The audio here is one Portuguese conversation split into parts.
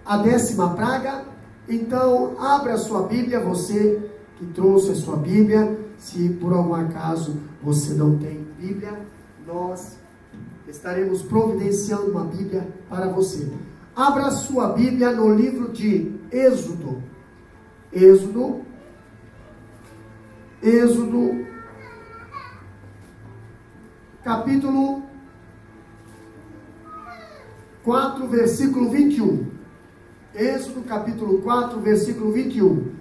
a 10ª praga. Então, abra a sua Bíblia, você que trouxe a sua Bíblia. Se por algum acaso você não tem Bíblia, nós estaremos providenciando uma Bíblia para você. Abra a sua Bíblia no livro de Êxodo. Êxodo, capítulo 4, versículo 21. Êxodo, capítulo 4, versículo 21.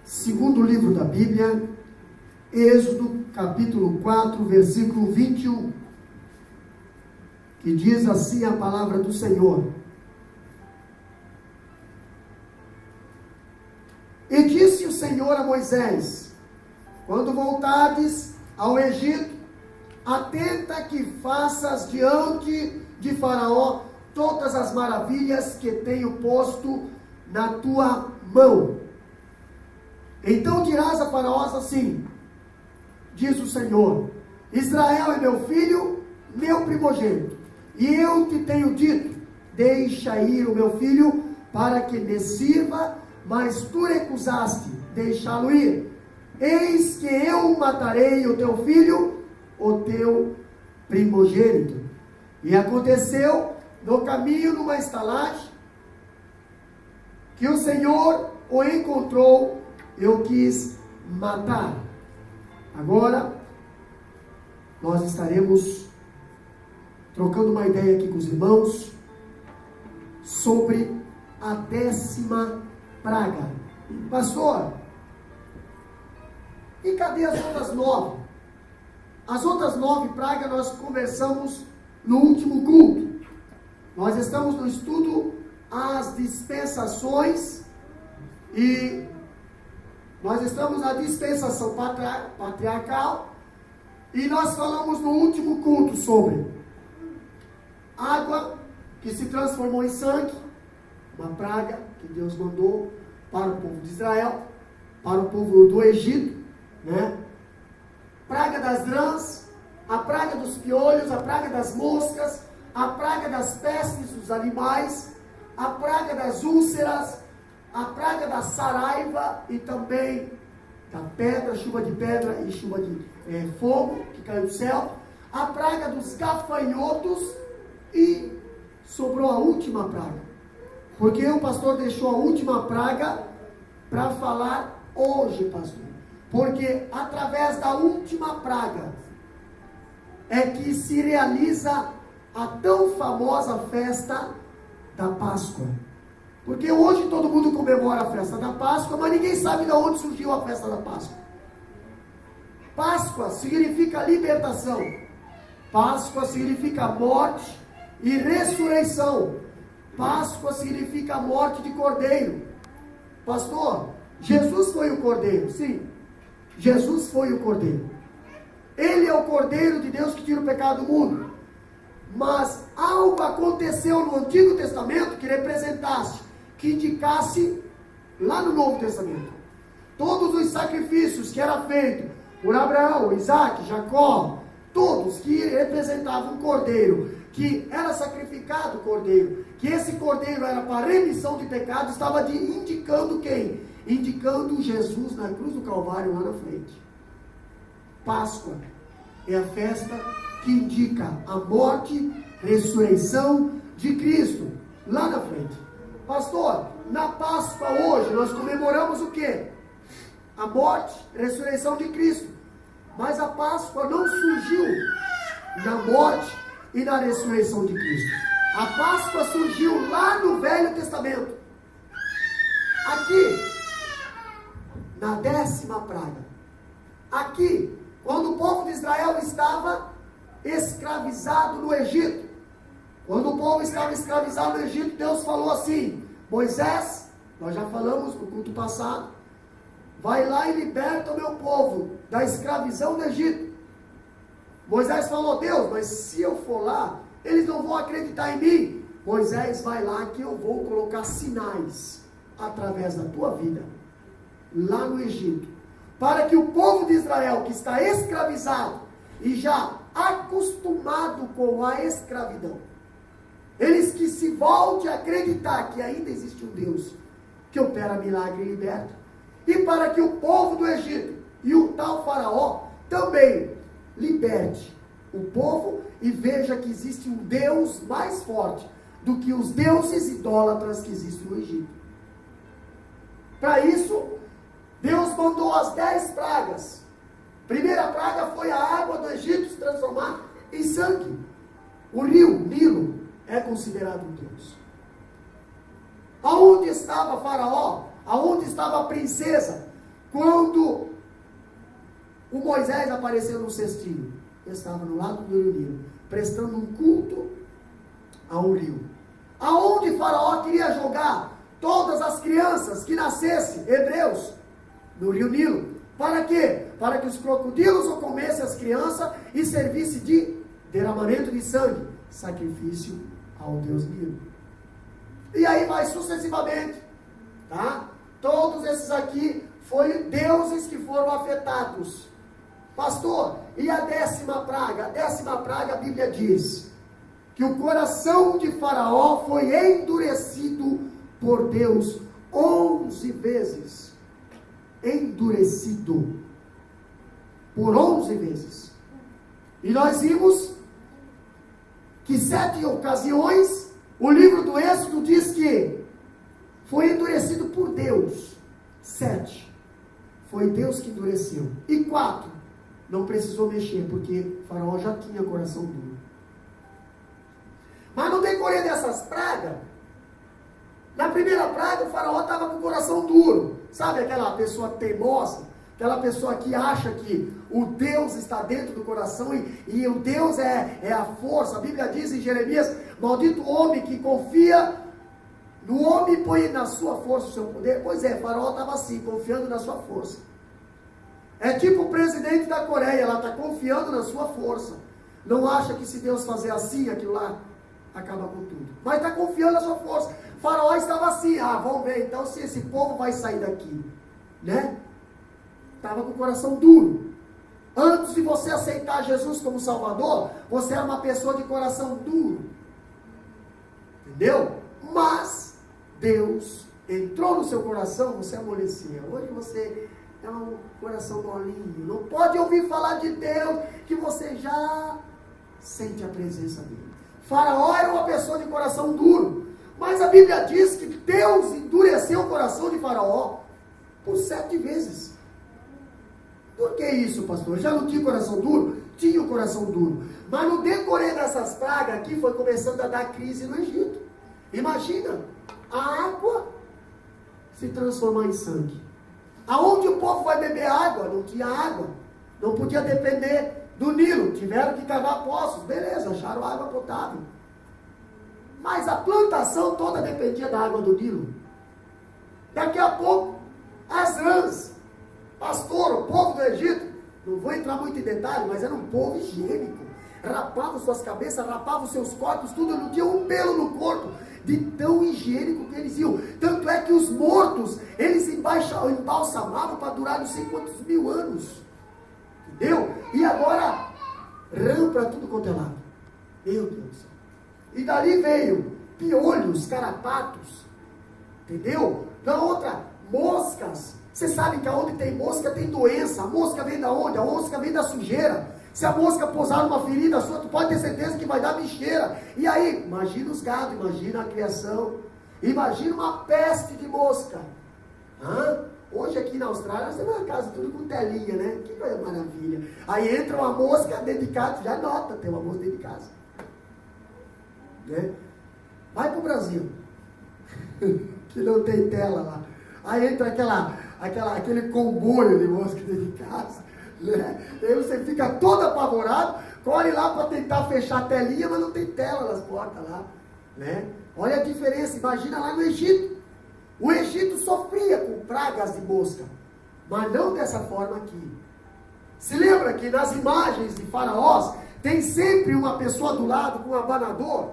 Segundo livro da Bíblia, Êxodo, capítulo 4, versículo 21. Que diz assim a palavra do Senhor. E disse o Senhor a Moisés: quando voltares ao Egito, atenta que faças diante de Faraó todas as maravilhas que tenho posto na tua mão. Então dirás a Faraó assim, diz o Senhor: Israel é meu filho, meu primogênito, e eu te tenho dito, deixa ir o meu filho para que me sirva, mas tu recusaste deixá-lo ir. Eis que eu matarei o teu filho, o teu primogênito. E aconteceu no caminho, numa estalagem, que o Senhor o encontrou e o quis matar. Agora, nós estaremos trocando uma ideia aqui com os irmãos sobre a 10ª praga. Pastor, e cadê as outras 9? As outras 9 pragas nós conversamos no último culto. Nós estamos no estudo as dispensações e nós estamos na dispensação patriarcal e nós falamos no último culto sobre água que se transformou em sangue, uma praga que Deus mandou para o povo de Israel, para o povo do Egito, né? Praga das rãs, a praga dos piolhos, a praga das moscas, a praga das pestes dos animais, a praga das úlceras, a praga da saraiva e também da pedra, chuva de pedra e chuva de fogo que caiu do céu, a praga dos gafanhotos e sobrou a última praga. Porque o pastor deixou a última praga para falar hoje, pastor. Porque através da última praga é que se realiza a tão famosa festa da Páscoa. Porque hoje todo mundo comemora a festa da Páscoa, mas ninguém sabe de onde surgiu a festa da Páscoa. Páscoa significa libertação. Páscoa significa morte e ressurreição. Páscoa significa a morte de cordeiro. Pastor, Jesus foi o cordeiro, sim. Jesus foi o cordeiro. Ele é o cordeiro de Deus que tira o pecado do mundo. Mas algo aconteceu no Antigo Testamento que representasse, que indicasse lá no Novo Testamento. Todos os sacrifícios que eram feitos por Abraão, Isaac, Jacó, todos que representavam um cordeiro, que era sacrificado o cordeiro, que esse cordeiro era para remissão de pecado, estava indicando quem? Indicando Jesus na cruz do Calvário lá na frente. Páscoa é a festa que indica a morte, ressurreição de Cristo lá na frente. Pastor, na Páscoa hoje nós comemoramos o quê? A morte, ressurreição de Cristo. Mas a Páscoa não surgiu na morte e na ressurreição de Cristo. A Páscoa surgiu lá no Velho Testamento. Aqui, na 10ª praga. Aqui, quando o povo de Israel estava escravizado no Egito. Quando o povo estava escravizado no Egito, Deus falou assim: Moisés, nós já falamos no culto passado, vai lá e liberta o meu povo da escravidão do Egito. Moisés falou: Deus, mas se eu for lá, eles não vão acreditar em mim. Moisés, vai lá que eu vou colocar sinais através da tua vida, lá no Egito, para que o povo de Israel, que está escravizado e já acostumado com a escravidão, eles que se se volte a acreditar que ainda existe um Deus que opera milagre e liberta. E para que o povo do Egito e o tal faraó também liberte o povo e veja que existe um Deus mais forte do que os deuses idólatras que existem no Egito. Para isso, Deus mandou as 10 pragas. Primeira praga foi a água do Egito se transformar em sangue. O rio Nilo é considerado um Deus. Aonde estava Faraó? Aonde estava a princesa? Quando o Moisés apareceu no cestinho, estava no lado do rio Nilo, prestando um culto ao rio. Aonde Faraó queria jogar todas as crianças que nascessem, hebreus, no rio Nilo. Para quê? Para que os crocodilos o comessem as crianças e servisse de derramamento de sangue, sacrifício ao Deus Nilo. E aí vai sucessivamente, tá? Todos esses aqui foram deuses que foram afetados. Pastor, e a 10ª praga? A 10ª praga, a Bíblia diz que o coração de Faraó foi endurecido por Deus 11 vezes. Endurecido por 11 vezes. E nós vimos que 7 ocasiões, o livro do Êxodo diz que foi endurecido por Deus. 7. Foi Deus que endureceu. E 4, não precisou mexer, porque Faraó já tinha coração duro. Mas no decorrer dessas pragas, na primeira praga, o Faraó estava com o coração duro. Sabe aquela pessoa teimosa? Aquela pessoa que acha que o Deus está dentro do coração e o Deus é a força. A Bíblia diz em Jeremias: maldito o homem que confia no homem e põe na sua força o seu poder. Pois é, Faraó estava assim, confiando na sua força. É tipo o presidente da Coreia, ela está confiando na sua força. Não acha que se Deus fazer assim, aquilo lá acaba com tudo. Mas está confiando na sua força. Faraó estava assim, vamos ver então se esse povo vai sair daqui, né? Estava com o coração duro. Antes de você aceitar Jesus como Salvador, você era uma pessoa de coração duro. Entendeu? Mas Deus entrou no seu coração, você amolecia. Hoje você é um coração molinho. Não pode ouvir falar de Deus que você já sente a presença dele. Faraó era uma pessoa de coração duro. Mas a Bíblia diz que Deus endureceu o coração de Faraó por 7 vezes. Por que isso, pastor? Já não tinha coração duro? Tinha o coração duro. Mas no decorrer dessas pragas aqui, foi começando a dar crise no Egito. Imagina, a água se transformar em sangue. Aonde o povo vai beber água? Não tinha água. Não podia depender do Nilo. Tiveram que cavar poços. Beleza, acharam água potável. Mas a plantação toda dependia da água do Nilo. Daqui a pouco, as rãs. Pastor, o povo do Egito, não vou entrar muito em detalhe, mas era um povo higiênico. Rapavam suas cabeças, rapavam seus corpos, tudo, não tinha um pelo no corpo, de tão higiênico que eles iam. Tanto é que os mortos, eles embalsamavam para durar não sei quantos mil anos. Entendeu? E agora, rã para tudo quanto é lado. Meu Deus do céu. E dali veio piolhos, carrapatos. Entendeu? Da outra, moscas. Você sabe que aonde tem mosca, tem doença. A mosca vem da onde? A mosca vem da sujeira. Se a mosca pousar numa ferida sua, tu pode ter certeza que vai dar bicheira. E aí, imagina os gados, imagina a criação. Imagina uma peste de mosca. Hoje aqui na Austrália, você vai na casa tudo com telinha, né? Que coisa maravilha. Aí entra uma mosca dentro de casa, já nota, tem uma mosca dentro de casa. Né? Vai pro Brasil. Que não tem tela lá. Aí entra aquele comboio de mosca dentro de casa, né? Aí você fica todo apavorado, corre lá para tentar fechar a telinha, mas não tem tela nas portas lá, né? Olha a diferença, imagina lá no Egito. O Egito sofria com pragas de mosca, mas não dessa forma aqui. Se lembra que nas imagens de faraós, tem sempre uma pessoa do lado com um abanador?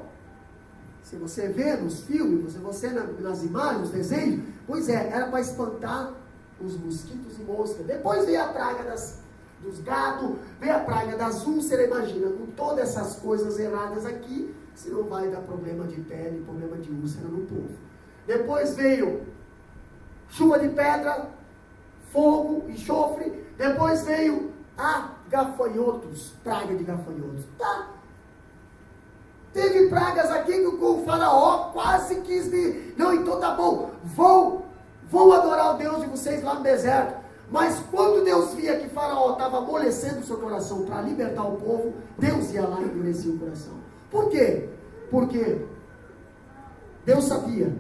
Se você vê nos filmes, se você nas imagens, nos desenhos, pois é, era para espantar os mosquitos e moscas. Depois veio a praga dos gados, veio a praga das úlceras, imagina, com todas essas coisas erradas aqui, senão vai dar problema de pele, problema de úlcera no povo. Depois veio chuva de pedra, fogo, enxofre. Depois veio gafanhotos, praga de gafanhotos. Tá. Teve pragas aqui que o faraó quase quis de... Não, então tá bom, vou adorar o Deus de vocês lá no deserto. Mas quando Deus via que faraó estava amolecendo o seu coração para libertar o povo, Deus ia lá e endurecia o coração. Por quê? Porque Deus sabia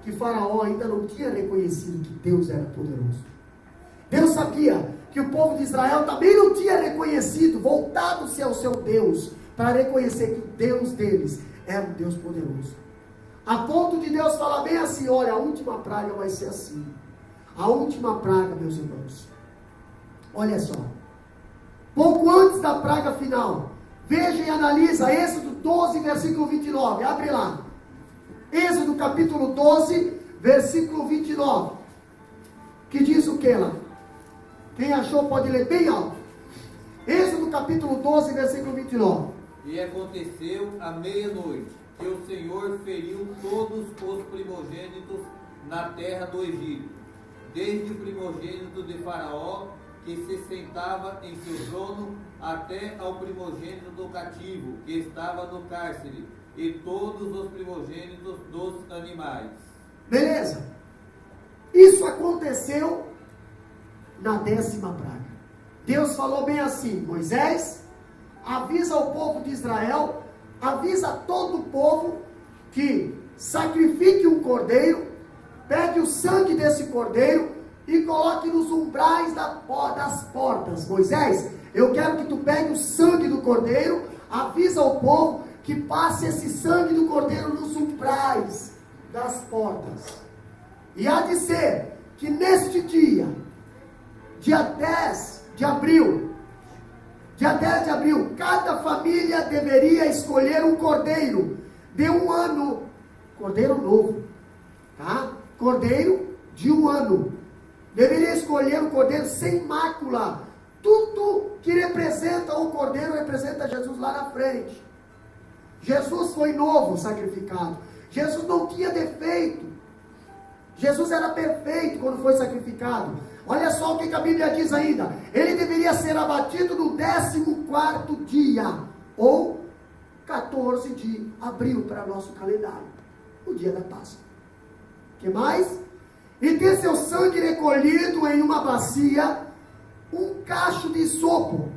que faraó ainda não tinha reconhecido que Deus era poderoso. Deus sabia que o povo de Israel também não tinha reconhecido, voltado-se ao seu Deus, para reconhecer que o Deus deles era um Deus poderoso. A ponto de Deus falar bem assim, olha, a última praga vai ser assim. A última praga, meus irmãos. Olha só. Pouco antes da praga final, veja e analisa Êxodo 12, versículo 29. Abre lá. Êxodo capítulo 12, versículo 29. Que diz o que lá? Quem achou pode ler bem alto. Êxodo capítulo 12, versículo 29. E aconteceu à meia-noite que o Senhor feriu todos os primogênitos na terra do Egito, desde o primogênito de Faraó, que se sentava em seu trono, até ao primogênito do cativo, que estava no cárcere, e todos os primogênitos dos animais. Beleza. Isso aconteceu na 10ª praga. Deus falou bem assim, Moisés, avisa o povo de Israel, avisa todo o povo que sacrifique um cordeiro, pegue o sangue desse cordeiro e coloque nos umbrais das portas. Moisés, eu quero que tu pegue o sangue do cordeiro, avisa o povo que passe esse sangue do cordeiro nos umbrais das portas. E há de ser que neste dia 10 de abril, cada família deveria escolher um cordeiro de um ano, cordeiro novo, tá? Cordeiro de um ano. Deveria escolher um cordeiro sem mácula. Tudo que representa o cordeiro representa Jesus lá na frente. Jesus foi novo sacrificado. Jesus não tinha defeito. Jesus era perfeito quando foi sacrificado. Olha só o que a Bíblia diz ainda. Ele deveria ser abatido no 14º dia, ou 14 de abril para nosso calendário, o dia da Páscoa. O que mais? E ter seu sangue recolhido em uma bacia, um cacho de isopo,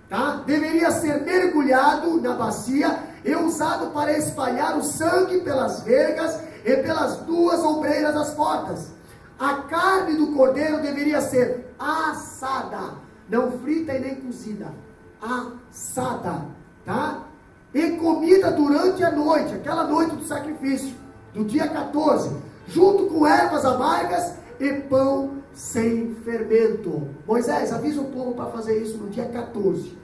tá? Deveria ser mergulhado na bacia e usado para espalhar o sangue pelas vergas e pelas duas ombreiras das portas. A carne do cordeiro deveria ser assada, não frita e nem cozida, assada, tá? E comida durante a noite, aquela noite do sacrifício, do dia 14, junto com ervas amargas e pão sem fermento. Moisés, avisa o povo para fazer isso no dia 14.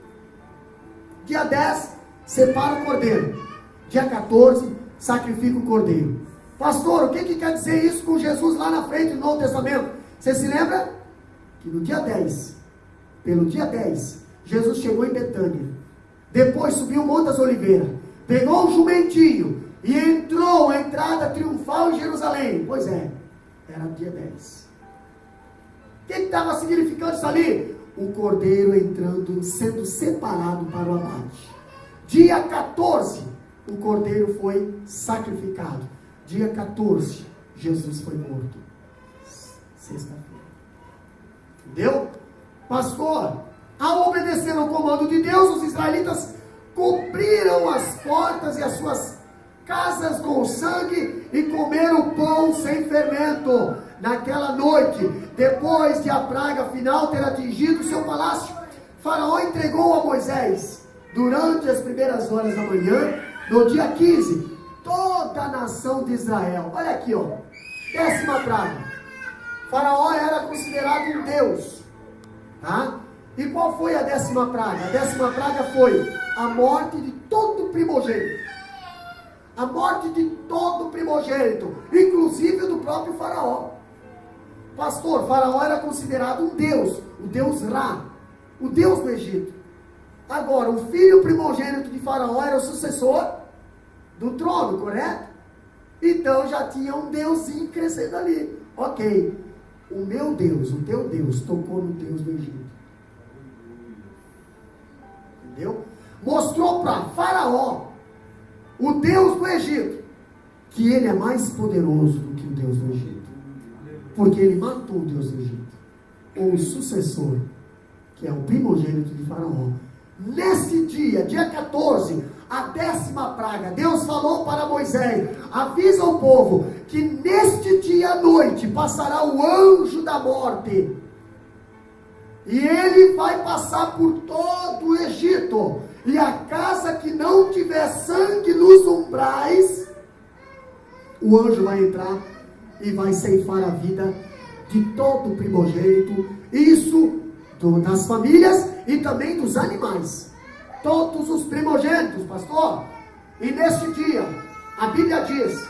Dia 10, separa o cordeiro. Dia 14, sacrifica o cordeiro. Pastor, o que quer dizer isso com Jesus lá na frente do Novo Testamento? Você se lembra? Que no dia 10, pelo dia 10, Jesus chegou em Betânia. Depois subiu o Monte das Oliveiras. Pegou um jumentinho e entrou a entrada triunfal em Jerusalém. Pois é, era o dia 10. O que estava significando isso ali? O cordeiro entrando, sendo separado para o abate. Dia 14, o cordeiro foi sacrificado. Dia 14, Jesus foi morto. Sexta-feira. Entendeu? Pastor, ao obedecer ao comando de Deus, os israelitas cobriram as portas e as suas casas com sangue e comeram pão sem fermento. Naquela noite, depois de a praga final ter atingido o seu palácio, Faraó entregou a Moisés, durante as primeiras horas da manhã, no dia 15, toda a nação de Israel. Olha aqui, ó. 10ª praga. Faraó era considerado um deus, tá? E qual foi a 10ª praga? A 10ª praga foi a morte de todo primogênito. A morte de todo primogênito, inclusive do próprio Faraó. Pastor, Faraó era considerado um deus, o deus Ra, o deus do Egito. Agora, o filho primogênito de Faraó era o sucessor do trono, correto? Então já tinha um deusinho crescendo ali. Ok, o meu Deus, o teu Deus, tocou no Deus do Egito. Entendeu? Mostrou para Faraó, o Deus do Egito, que ele é mais poderoso do que o Deus do Egito. Porque ele matou o Deus do Egito. Ou o sucessor, que é o primogênito de Faraó. Nesse dia, dia 14, a 10ª praga, Deus falou para Moisés: avisa o povo que neste dia à noite passará o anjo da morte. E ele vai passar por todo o Egito. E a casa que não tiver sangue nos umbrais, o anjo vai entrar e vai ceifar a vida de todo primogênito. Isso das famílias e também dos animais. Todos os primogênitos, pastor. E neste dia, a Bíblia diz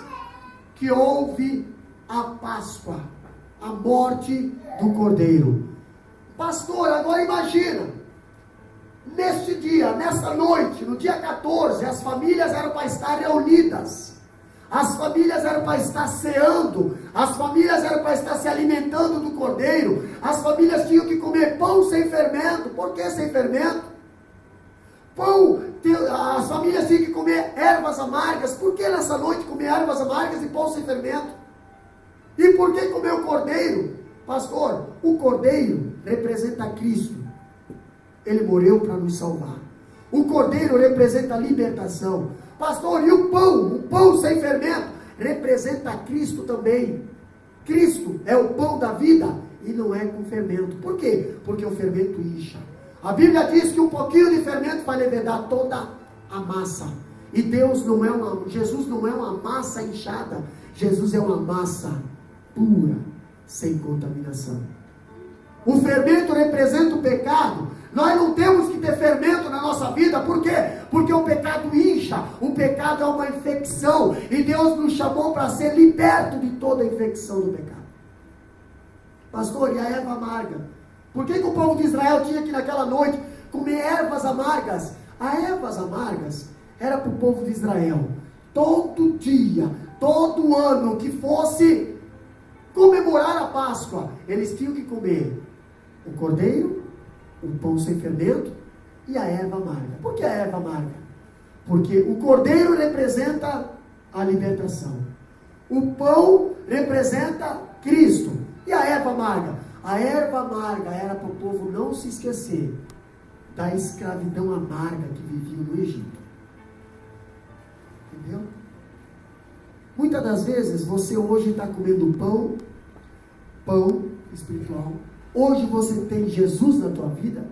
que houve a Páscoa, a morte do Cordeiro. Pastor, agora imagina, neste dia, nessa noite, no dia 14, as famílias eram para estar reunidas, as famílias eram para estar ceando, as famílias eram para estar se alimentando do Cordeiro, as famílias tinham que comer pão sem fermento. Por que sem fermento? As famílias tinham que comer ervas amargas. Por que nessa noite comer ervas amargas e pão sem fermento? E por que comer o Cordeiro? Pastor, o Cordeiro representa Cristo. Ele morreu para nos salvar. O Cordeiro representa a libertação. Pastor, e o pão sem fermento, representa Cristo também. Cristo é o pão da vida e não é com fermento. Por quê? Porque o fermento incha. A Bíblia diz que um pouquinho de fermento vai levedar toda a massa. E Jesus não é uma massa inchada. Jesus é uma massa pura, sem contaminação. O fermento representa o pecado. Nós não temos que ter fermento na nossa vida. Por quê? Porque o pecado incha. O pecado é uma infecção. E Deus nos chamou para ser liberto de toda a infecção do pecado. Pastor, e a erva amarga? Por que o povo de Israel tinha que naquela noite comer ervas amargas? As ervas amargas era para o povo de Israel. Todo dia, todo ano que fosse comemorar a Páscoa, eles tinham que comer o cordeiro, o pão sem fermento e a erva amarga. Por que a erva amarga? Porque o cordeiro representa a libertação. O pão representa Cristo. E a erva amarga? A erva amarga era para o povo não se esquecer da escravidão amarga que viviam no Egito. Entendeu? Muitas das vezes você hoje está comendo pão espiritual. Hoje você tem Jesus na tua vida,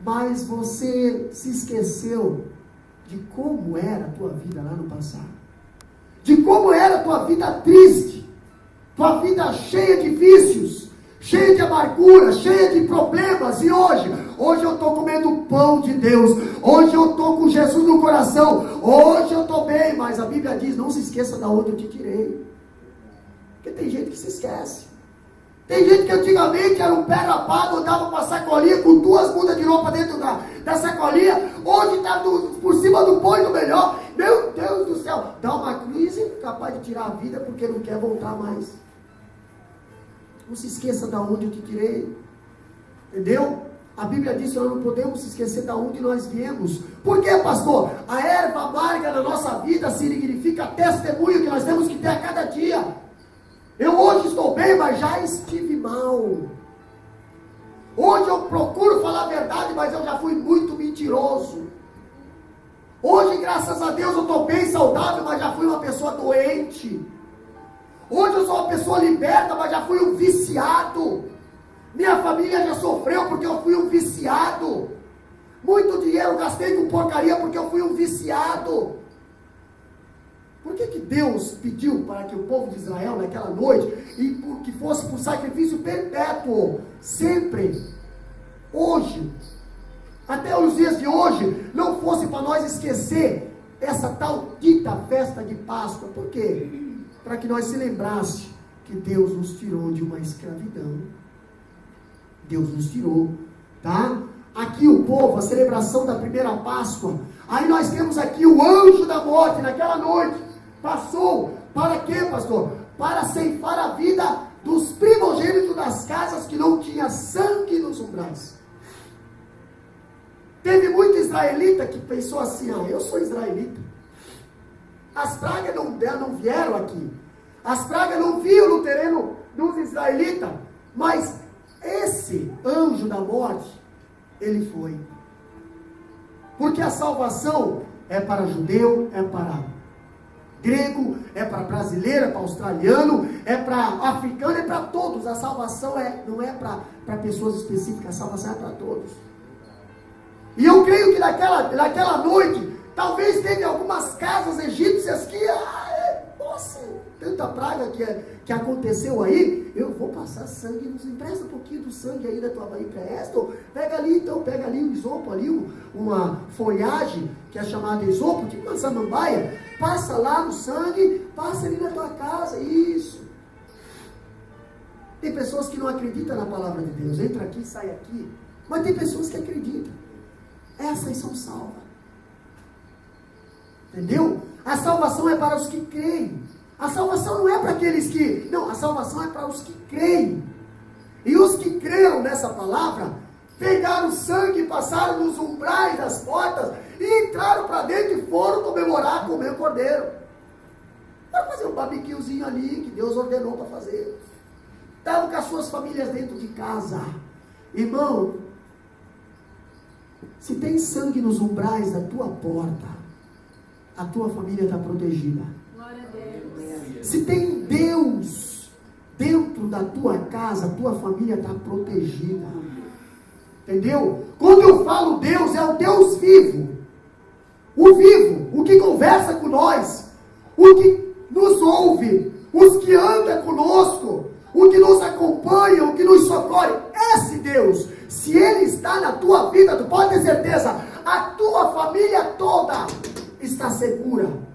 mas você se esqueceu de como era a tua vida lá no passado. De como era a tua vida triste, tua vida cheia de vícios, cheia de amargura, cheia de problemas. E hoje eu estou comendo o pão de Deus. Hoje eu estou com Jesus no coração. Hoje eu estou bem, mas a Bíblia diz, não se esqueça da onde eu te tirei. Porque tem gente que se esquece. Tem gente que antigamente era um pé rapado, andava com uma sacolinha com 2 mudas de roupa dentro da sacolinha. Hoje está por cima do pão e do melhor. Meu Deus do céu, dá uma crise, capaz de tirar a vida porque não quer voltar mais. Não se esqueça da onde eu te tirei. Entendeu? A Bíblia diz que nós não podemos se esquecer de onde nós viemos. Por quê, pastor? A erva amarga na nossa vida significa testemunho que nós temos que ter a cada dia. Eu hoje estou bem, mas já estive mal. Hoje eu procuro falar a verdade, mas eu já fui muito mentiroso. Hoje, graças a Deus, eu estou bem saudável, mas já fui uma pessoa doente. Hoje eu sou uma pessoa liberta, mas já fui um viciado. Minha família já sofreu porque eu fui um viciado. Muito dinheiro gastei com porcaria porque eu fui um viciado. Por que Deus pediu para que o povo de Israel naquela noite, e que fosse por sacrifício perpétuo, sempre, hoje, até os dias de hoje, não fosse para nós esquecer essa tal dita festa de Páscoa? Por quê? Para que nós se lembrasse que Deus nos tirou de uma escravidão. Deus nos tirou, tá? Aqui o povo, a celebração da primeira Páscoa, Aí nós temos aqui o anjo da morte naquela noite. Passou para quê, pastor? Para ceifar a vida dos primogênitos das casas que não tinha sangue nos umbrais. Teve muito israelita que pensou assim: eu sou israelita. As pragas não vieram aqui. As pragas não vinham no terreno dos israelitas. Mas esse anjo da morte, ele foi. Porque a salvação é para judeu, é para grego, é para brasileiro, é para australiano, é para africano, é para todos. A salvação não é para pessoas específicas, a salvação é para todos. E eu creio que naquela noite, talvez teve algumas casas egípcias que, nossa, tanta praga que aconteceu aí, eu vou passar sangue, nos empresta um pouquinho do sangue aí da tua mãe, empresta, pega ali um isopo ali, uma folhagem, que é chamada isopo, tipo uma samambaia, passa lá no sangue, passa ali na tua casa, isso. Tem pessoas que não acreditam na palavra de Deus, entra aqui, sai aqui, mas tem pessoas que acreditam, essas são salvas. Entendeu? A salvação é para os que creem. A salvação não é para aqueles que... Não, a salvação é para os que creem. E os que creram nessa palavra, pegaram o sangue, passaram nos umbrais das portas, e entraram para dentro e foram comemorar, comer o cordeiro. Para fazer um barbecuezinho ali, que Deus ordenou para fazer. Estavam com as suas famílias dentro de casa. Irmão, se tem sangue nos umbrais da tua porta, a tua família está protegida. Glória a Deus. Se tem Deus dentro da tua casa, a tua família está protegida. Entendeu? Quando eu falo Deus, é o Deus vivo. O vivo, o que conversa com nós, o que nos ouve, os que andam conosco, o que nos acompanha, o que nos socorre. Esse Deus, se Ele está na tua vida, tu pode ter certeza, a tua família toda está segura.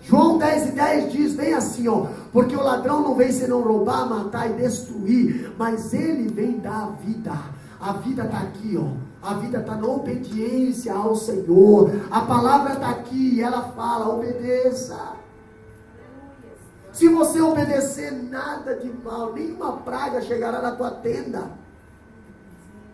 João 10:10 diz bem assim, porque o ladrão não vem senão roubar, matar e destruir, mas ele vem dar vida. A vida está aqui, a vida está na obediência ao Senhor. A palavra está aqui, ela fala, obedeça. Se você obedecer, nada de mal, nenhuma praga chegará na tua tenda.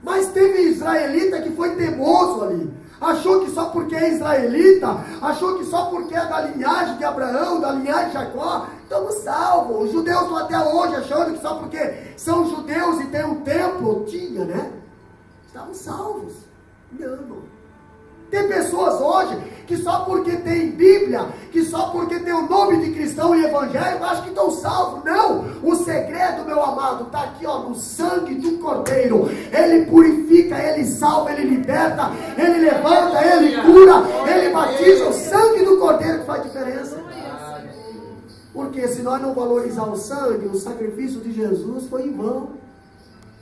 Mas teve israelita que foi teimoso ali. Achou que só porque é israelita, achou que só porque é da linhagem de Abraão, da linhagem de Jacó, estamos salvos. Os judeus estão até hoje achando que só porque são judeus e tem um templo, tinha, né? Estavam salvos. Não. Tem pessoas hoje que só porque tem Bíblia, que só porque tem o nome de cristão e evangélico, acham que estão salvos. Não, o segredo, meu amado, está aqui, no sangue do Cordeiro. Ele purifica, ele salva, ele liberta, ele levanta, ele cura, ele batiza. O sangue do Cordeiro que faz diferença. Porque se nós não valorizar o sangue, o sacrifício de Jesus foi em vão.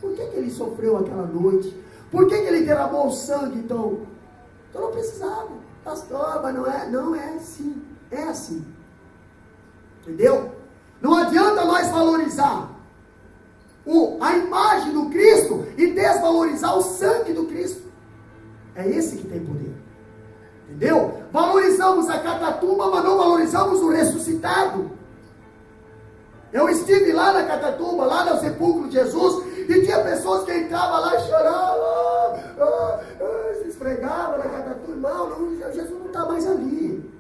Por que ele sofreu aquela noite? Por que ele derramou o sangue, então? Então não precisava, pastor, mas não é assim, é assim, entendeu? Não adianta nós valorizar a imagem do Cristo e desvalorizar o sangue do Cristo. É esse que tem poder, entendeu? Valorizamos a Catatumba, mas não valorizamos o ressuscitado. Eu estive lá na Catatumba, lá no sepulcro de Jesus, e tinha pessoas que entravam lá e choravam, se esfregavam na Catatumba. Não, Jesus não está mais ali.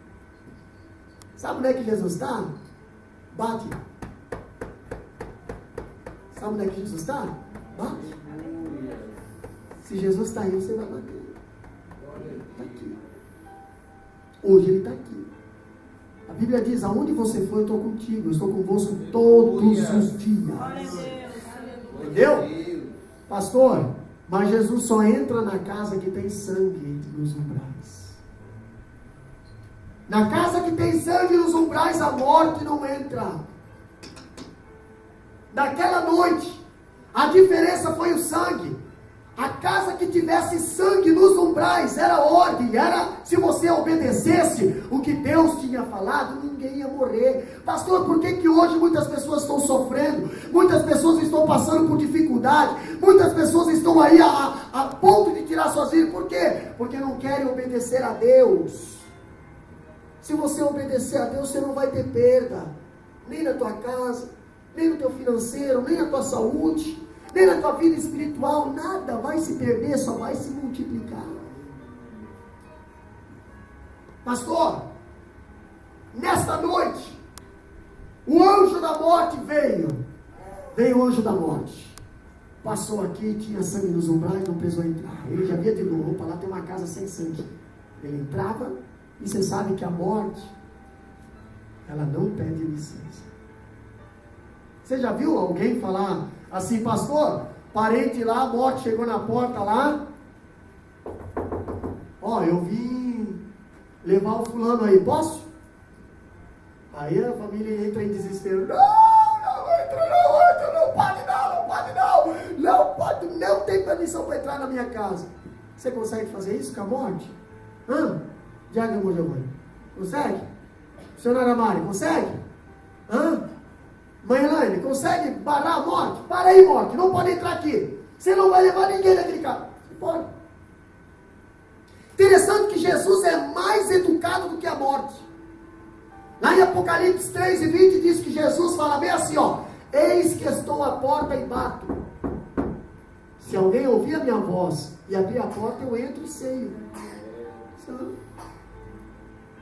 Sabe onde é que Jesus está? Bate. Sabe onde é que Jesus está? Bate. Se Jesus está aí, você vai bater. Está aqui. Hoje ele está aqui. A Bíblia diz, aonde você for, eu estou contigo, eu estou convosco todos os dias. Entendeu? Pastor, mas Jesus só entra na casa que tem sangue nos umbrais. Na casa que tem sangue nos umbrais, a morte não entra. Naquela noite, a diferença foi o sangue. A casa que tivesse sangue nos umbrais era ordem, era, se você obedecesse o que Deus tinha falado, ninguém ninguém ia morrer. Pastor, por que hoje muitas pessoas estão sofrendo? Muitas pessoas estão passando por dificuldade. Muitas pessoas estão aí a ponto de tirar suas vidas. Por quê? Porque não querem obedecer a Deus. Se você obedecer a Deus, você não vai ter perda. Nem na tua casa, nem no teu financeiro, nem na tua saúde, nem na tua vida espiritual. Nada vai se perder, só vai se multiplicar. Pastor, nesta noite, o anjo da morte veio o anjo da morte, passou aqui, tinha sangue nos umbrais, não precisou entrar, ele já via de novo, opa, lá tem uma casa sem sangue, ele entrava, e você sabe que a morte, ela não pede licença. Você já viu alguém falar assim, pastor, parente lá, a morte chegou na porta lá, ó, eu vim levar o fulano aí, posso? Aí a família entra em desespero, não pode, não tem permissão para entrar na minha casa. Você consegue fazer isso com a morte? Diácono Giovanni, consegue? Senhora Mari, consegue? Mãe Elaine, consegue parar a morte? Para aí, morte, não pode entrar aqui. Você não vai levar ninguém naquele carro. Você pode. Interessante que Jesus é mais educado do que a morte. Lá em Apocalipse 3:20 diz que Jesus fala bem assim, ó: eis que estou à porta e bato. Se alguém ouvir a minha voz e abrir a porta, eu entro e ceio.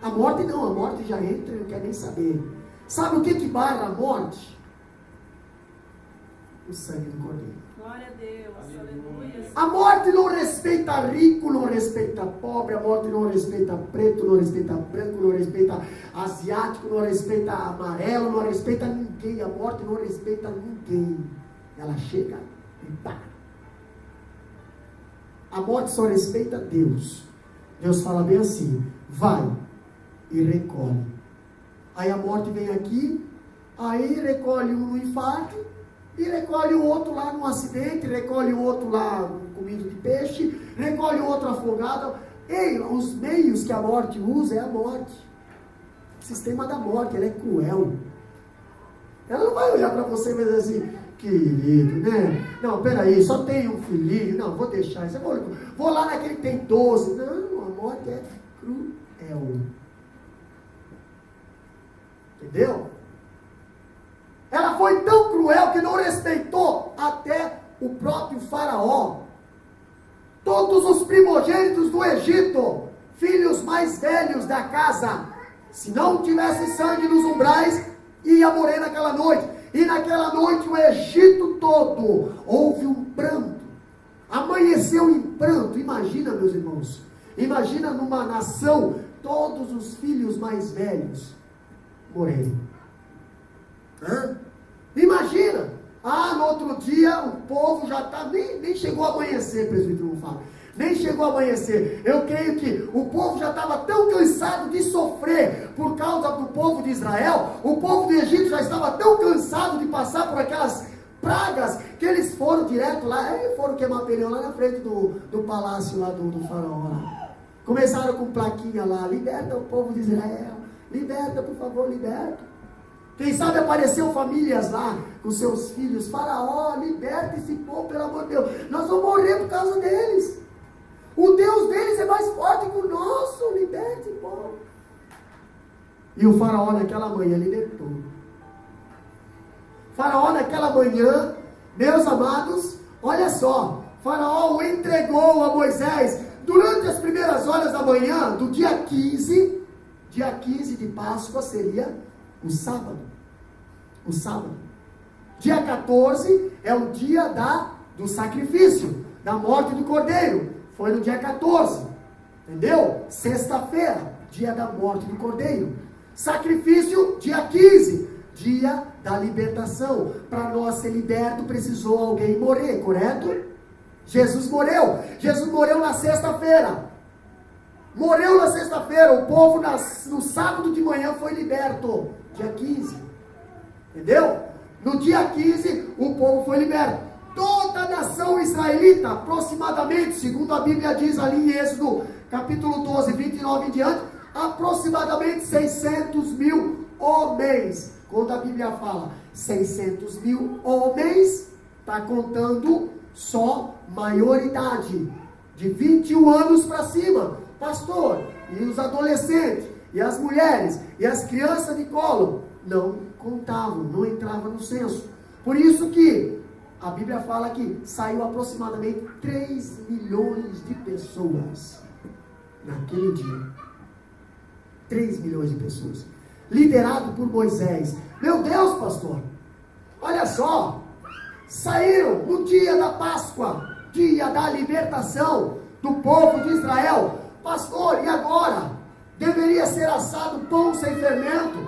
A morte não, a morte já entra e não quer nem saber. Sabe o que barra a morte? O sangue do Cordeiro. Glória a Deus, aleluia. A morte não respeita rico, não respeita pobre, a morte não respeita preto, não respeita branco, não respeita asiático, não respeita amarelo, não respeita ninguém. A morte não respeita ninguém. Ela chega e pá. A morte só respeita Deus. Deus fala bem assim: vai e recolhe. Aí a morte vem aqui, aí recolhe um no infarto, e recolhe o outro lá no acidente, recolhe o outro lá comido de peixe, recolhe o outro afogado. Ei, os meios que a morte usa é a morte. O sistema da morte, ela é cruel. Ela não vai olhar para você e dizer assim, querido, né? Não, peraí, só tem um filhinho. Não, vou deixar isso. Vou lá naquele que tem 12. Não, a morte é cruel. Entendeu? Ela foi tão cruel que não respeitou até o próprio faraó. Todos os primogênitos do Egito, filhos mais velhos da casa, se não tivesse sangue nos umbrais, ia morrer naquela noite. E naquela noite o Egito todo houve um pranto. Amanheceu em pranto. Imagina, meus irmãos. Imagina numa nação, todos os filhos mais velhos morrerem. Imagina. No outro dia o povo já está, nem chegou a amanhecer, presbítero não fala. Nem chegou a amanhecer. Eu creio que o povo já estava tão cansado de sofrer por causa do povo de Israel. O povo do Egito já estava tão cansado de passar por aquelas pragas que eles foram direto lá. Foram queimar pneu lá na frente do palácio lá do faraó lá. Começaram com plaquinha lá: liberta o povo de Israel, liberta, por favor, liberta. Quem sabe apareceu famílias lá com seus filhos: faraó, liberta esse povo, pelo amor de Deus, nós vamos morrer por causa deles. O Deus deles é mais forte que o nosso, liberte o povo. E o faraó naquela manhã libertou. Faraó naquela manhã, meus amados, olha só, faraó o entregou a Moisés durante as primeiras horas da manhã do dia 15 de Páscoa, seria o sábado. O sábado. Dia 14 é o dia do sacrifício, da morte do cordeiro. Foi no dia 14. Entendeu? Sexta-feira, dia da morte do cordeiro. Sacrifício, dia 15. Dia da libertação. Para nós ser liberto, precisou alguém morrer, correto? Jesus morreu. Jesus morreu na sexta-feira. Morreu na sexta-feira. O povo no sábado de manhã foi liberto. Dia 15. Entendeu? No dia 15, o povo foi liberto. Toda a nação israelita, aproximadamente, segundo a Bíblia diz ali em Êxodo, capítulo 12, 29 em diante, aproximadamente 600 mil homens. Quando a Bíblia fala 600 mil homens, está contando só maioridade, de 21 anos para cima. Pastor, e os adolescentes, e as mulheres, e as crianças de colo, não contavam, não entravam no censo. Por isso que a Bíblia fala que saiu aproximadamente 3 milhões de pessoas naquele dia. 3 milhões de pessoas. Liderado por Moisés. Meu Deus, pastor, olha só, saíram no dia da Páscoa, dia da libertação do povo de Israel. Pastor, e agora? Deveria ser assado pão sem fermento.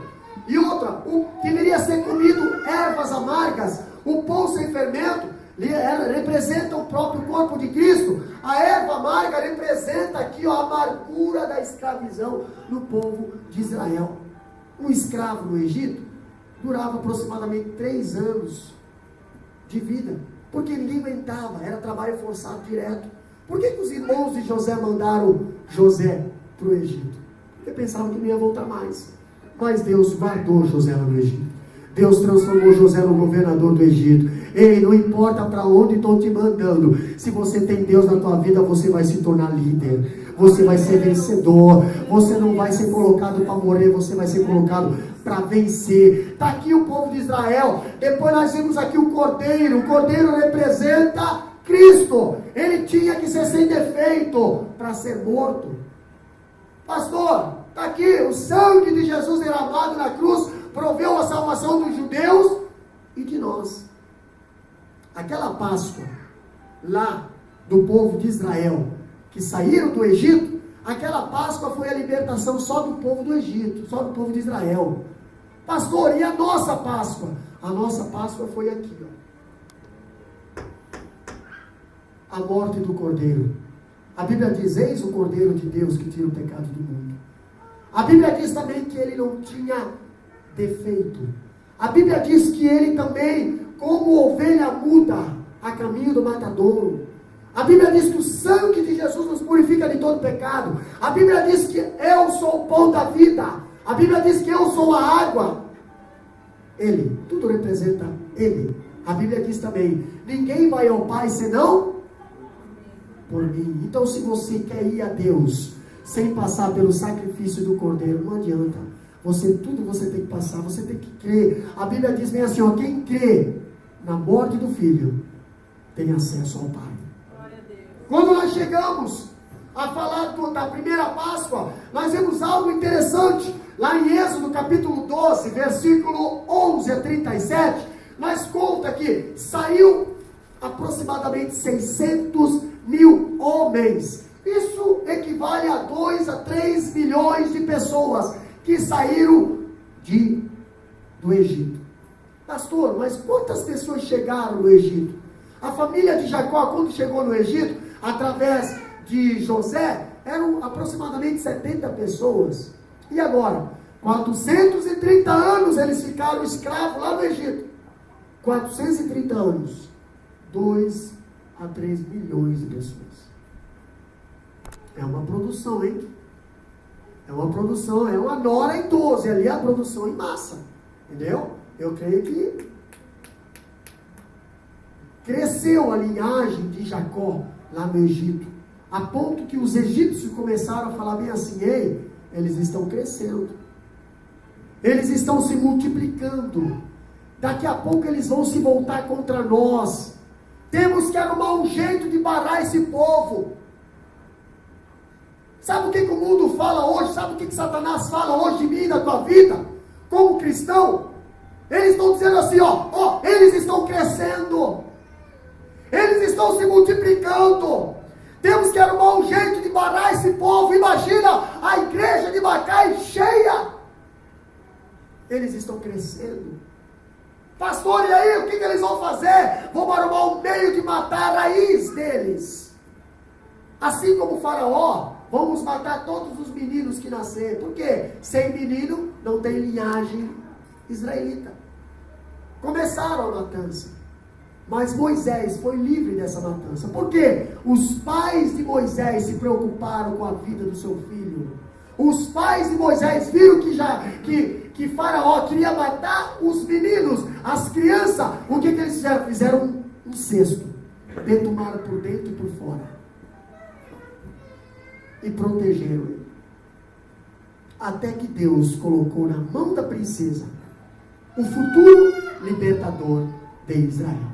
E outra, deveria ser comido ervas amargas. O pão sem fermento representa o próprio corpo de Cristo. A erva amarga representa aqui a amargura da escravidão no povo de Israel. Um escravo no Egito durava aproximadamente 3 anos de vida, porque ninguém aguentava, era trabalho forçado direto. Por que os irmãos de José mandaram José para o Egito? Porque pensavam que não ia voltar mais. Mas Deus guardou José lá no Egito. Deus transformou José no governador do Egito. Ei, não importa para onde estão te mandando, se você tem Deus na tua vida, você vai se tornar líder, você vai ser vencedor, você não vai ser colocado para morrer, você vai ser colocado para vencer. Está aqui o povo de Israel. Depois nós vimos aqui o cordeiro representa Cristo. Ele tinha que ser sem defeito para ser morto. Pastor, está aqui o sangue de Jesus derramado na cruz, proveu a salvação dos judeus e de nós. Aquela Páscoa lá do povo de Israel, que saíram do Egito, aquela Páscoa foi a libertação só do povo do Egito, só do povo de Israel. Pastor, e a nossa Páscoa? A nossa Páscoa foi aqui, ó. A morte do Cordeiro. A Bíblia diz: eis o Cordeiro de Deus que tira o pecado do mundo. A Bíblia diz também que ele não tinha defeito. A Bíblia diz que ele também, como ovelha muda, a caminho do matadouro. A Bíblia diz que o sangue de Jesus nos purifica de todo pecado. A Bíblia diz que eu sou o pão da vida. A Bíblia diz que eu sou a água. Ele, tudo representa ele. A Bíblia diz também: ninguém vai ao Pai senão por mim. Então, se você quer ir a Deus sem passar pelo sacrifício do Cordeiro, não adianta. Tudo você tem que passar, você tem que crer. A Bíblia diz bem assim, ó: quem crê na morte do Filho tem acesso ao Pai. Quando nós chegamos a falar da primeira Páscoa, nós vemos algo interessante. Lá em Êxodo capítulo 12, versículo 11 a 37, nós conta que saiu aproximadamente 600 mil homens. Isso equivale a 2 a 3 milhões de pessoas que saíram do Egito. Pastor, mas quantas pessoas chegaram no Egito? A família de Jacó, quando chegou no Egito, através de José, eram aproximadamente 70 pessoas. E agora? 430 anos eles ficaram escravos lá no Egito. 430 anos. 2 a 3 milhões de pessoas. É uma produção, hein? É uma produção, é uma nora em 12, ali é a produção em massa. Entendeu? Eu creio que cresceu a linhagem de Jacó lá no Egito, a ponto que os egípcios começaram a falar bem assim: ei, eles estão crescendo, eles estão se multiplicando, daqui a pouco eles vão se voltar contra nós, temos que arrumar um jeito de parar esse povo. Sabe o que o mundo fala hoje? Sabe o que Satanás fala hoje de mim, da tua vida, como cristão? Eles estão dizendo assim, ó, eles estão crescendo, eles estão se multiplicando, temos que arrumar um jeito de parar esse povo. Imagina a igreja de Macai cheia, eles estão crescendo. Pastor, e aí, o que eles vão fazer? Vamos arrumar um meio de matar a raiz deles, assim como o Faraó. Vamos matar todos os meninos que nascerem. Por quê? Sem menino não tem linhagem israelita. Começaram a matança, mas Moisés foi livre dessa matança. Por quê? Os pais de Moisés se preocuparam com a vida do seu filho. Os pais de Moisés viram que que Faraó queria matar os meninos, as crianças, o que eles fizeram? Fizeram um cesto, detonaram por dentro e por fora, e protegeram ele, até que Deus colocou na mão da princesa o futuro libertador de Israel.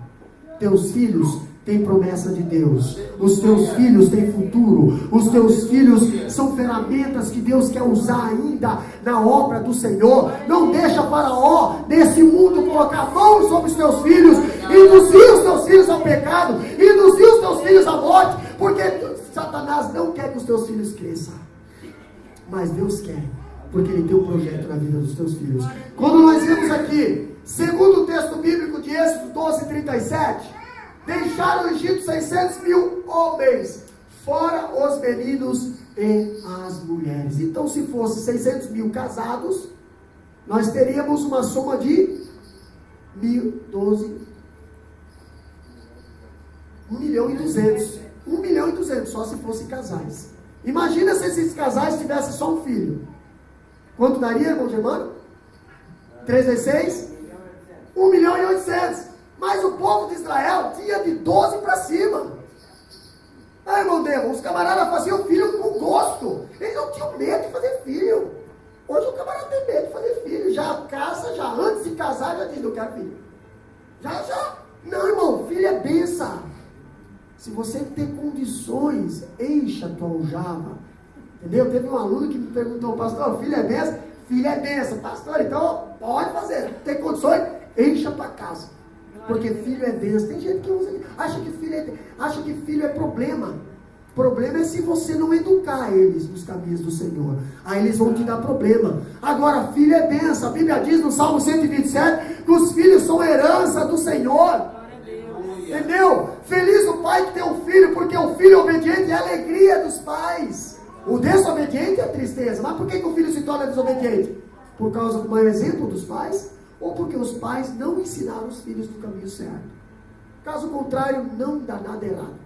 Teus filhos têm promessa de Deus, os teus filhos têm futuro, os teus filhos são ferramentas que Deus quer usar ainda na obra do Senhor. Não deixa Faraó desse mundo colocar a mão sobre os teus filhos, induzir os teus filhos ao pecado, induzir os teus filhos à morte, porque Satanás não quer que os teus filhos cresçam, mas Deus quer, porque Ele tem um projeto na vida dos teus filhos. Quando nós vemos aqui, segundo o texto bíblico de Êxodo 12:37, deixaram o Egito 600 mil homens, fora os meninos e as mulheres. Então, se fosse 600 mil casados, nós teríamos uma soma de 1.012, 1.200.000. 1.200.000, só se fossem casais. Imagina se esses casais tivessem só um filho. Quanto daria, irmão Germano? 3 vezes 6? 1.800.000. Mas o povo de Israel tinha de 12 para cima. Ah, irmão Deus, os camaradas faziam filho com gosto. Eles não tinham medo de fazer filho. Hoje o camarada tem medo de fazer filho. Já casa, já antes de casar, já diz, não quero filho. Já. Não, irmão, filho é bênção. Se você ter condições, encha a tua aljava. Entendeu? Teve um aluno que me perguntou, pastor, filho é bênção? Filho é bênção. Pastor, então pode fazer. Tem condições? Encha para casa. Porque filho é bênção. Tem gente que usa, acha que filho é problema. Problema é se você não educar eles nos caminhos do Senhor. Aí eles vão te dar problema. Agora, filho é bênção. A Bíblia diz no Salmo 127 que os filhos são herança do Senhor. Entendeu? Feliz o pai que tem um filho, porque o filho obediente é a alegria dos pais. O desobediente é a tristeza. Mas por que o filho se torna desobediente? Por causa do mau exemplo dos pais? Ou porque os pais não ensinaram os filhos do caminho certo? Caso contrário, não dá nada errado.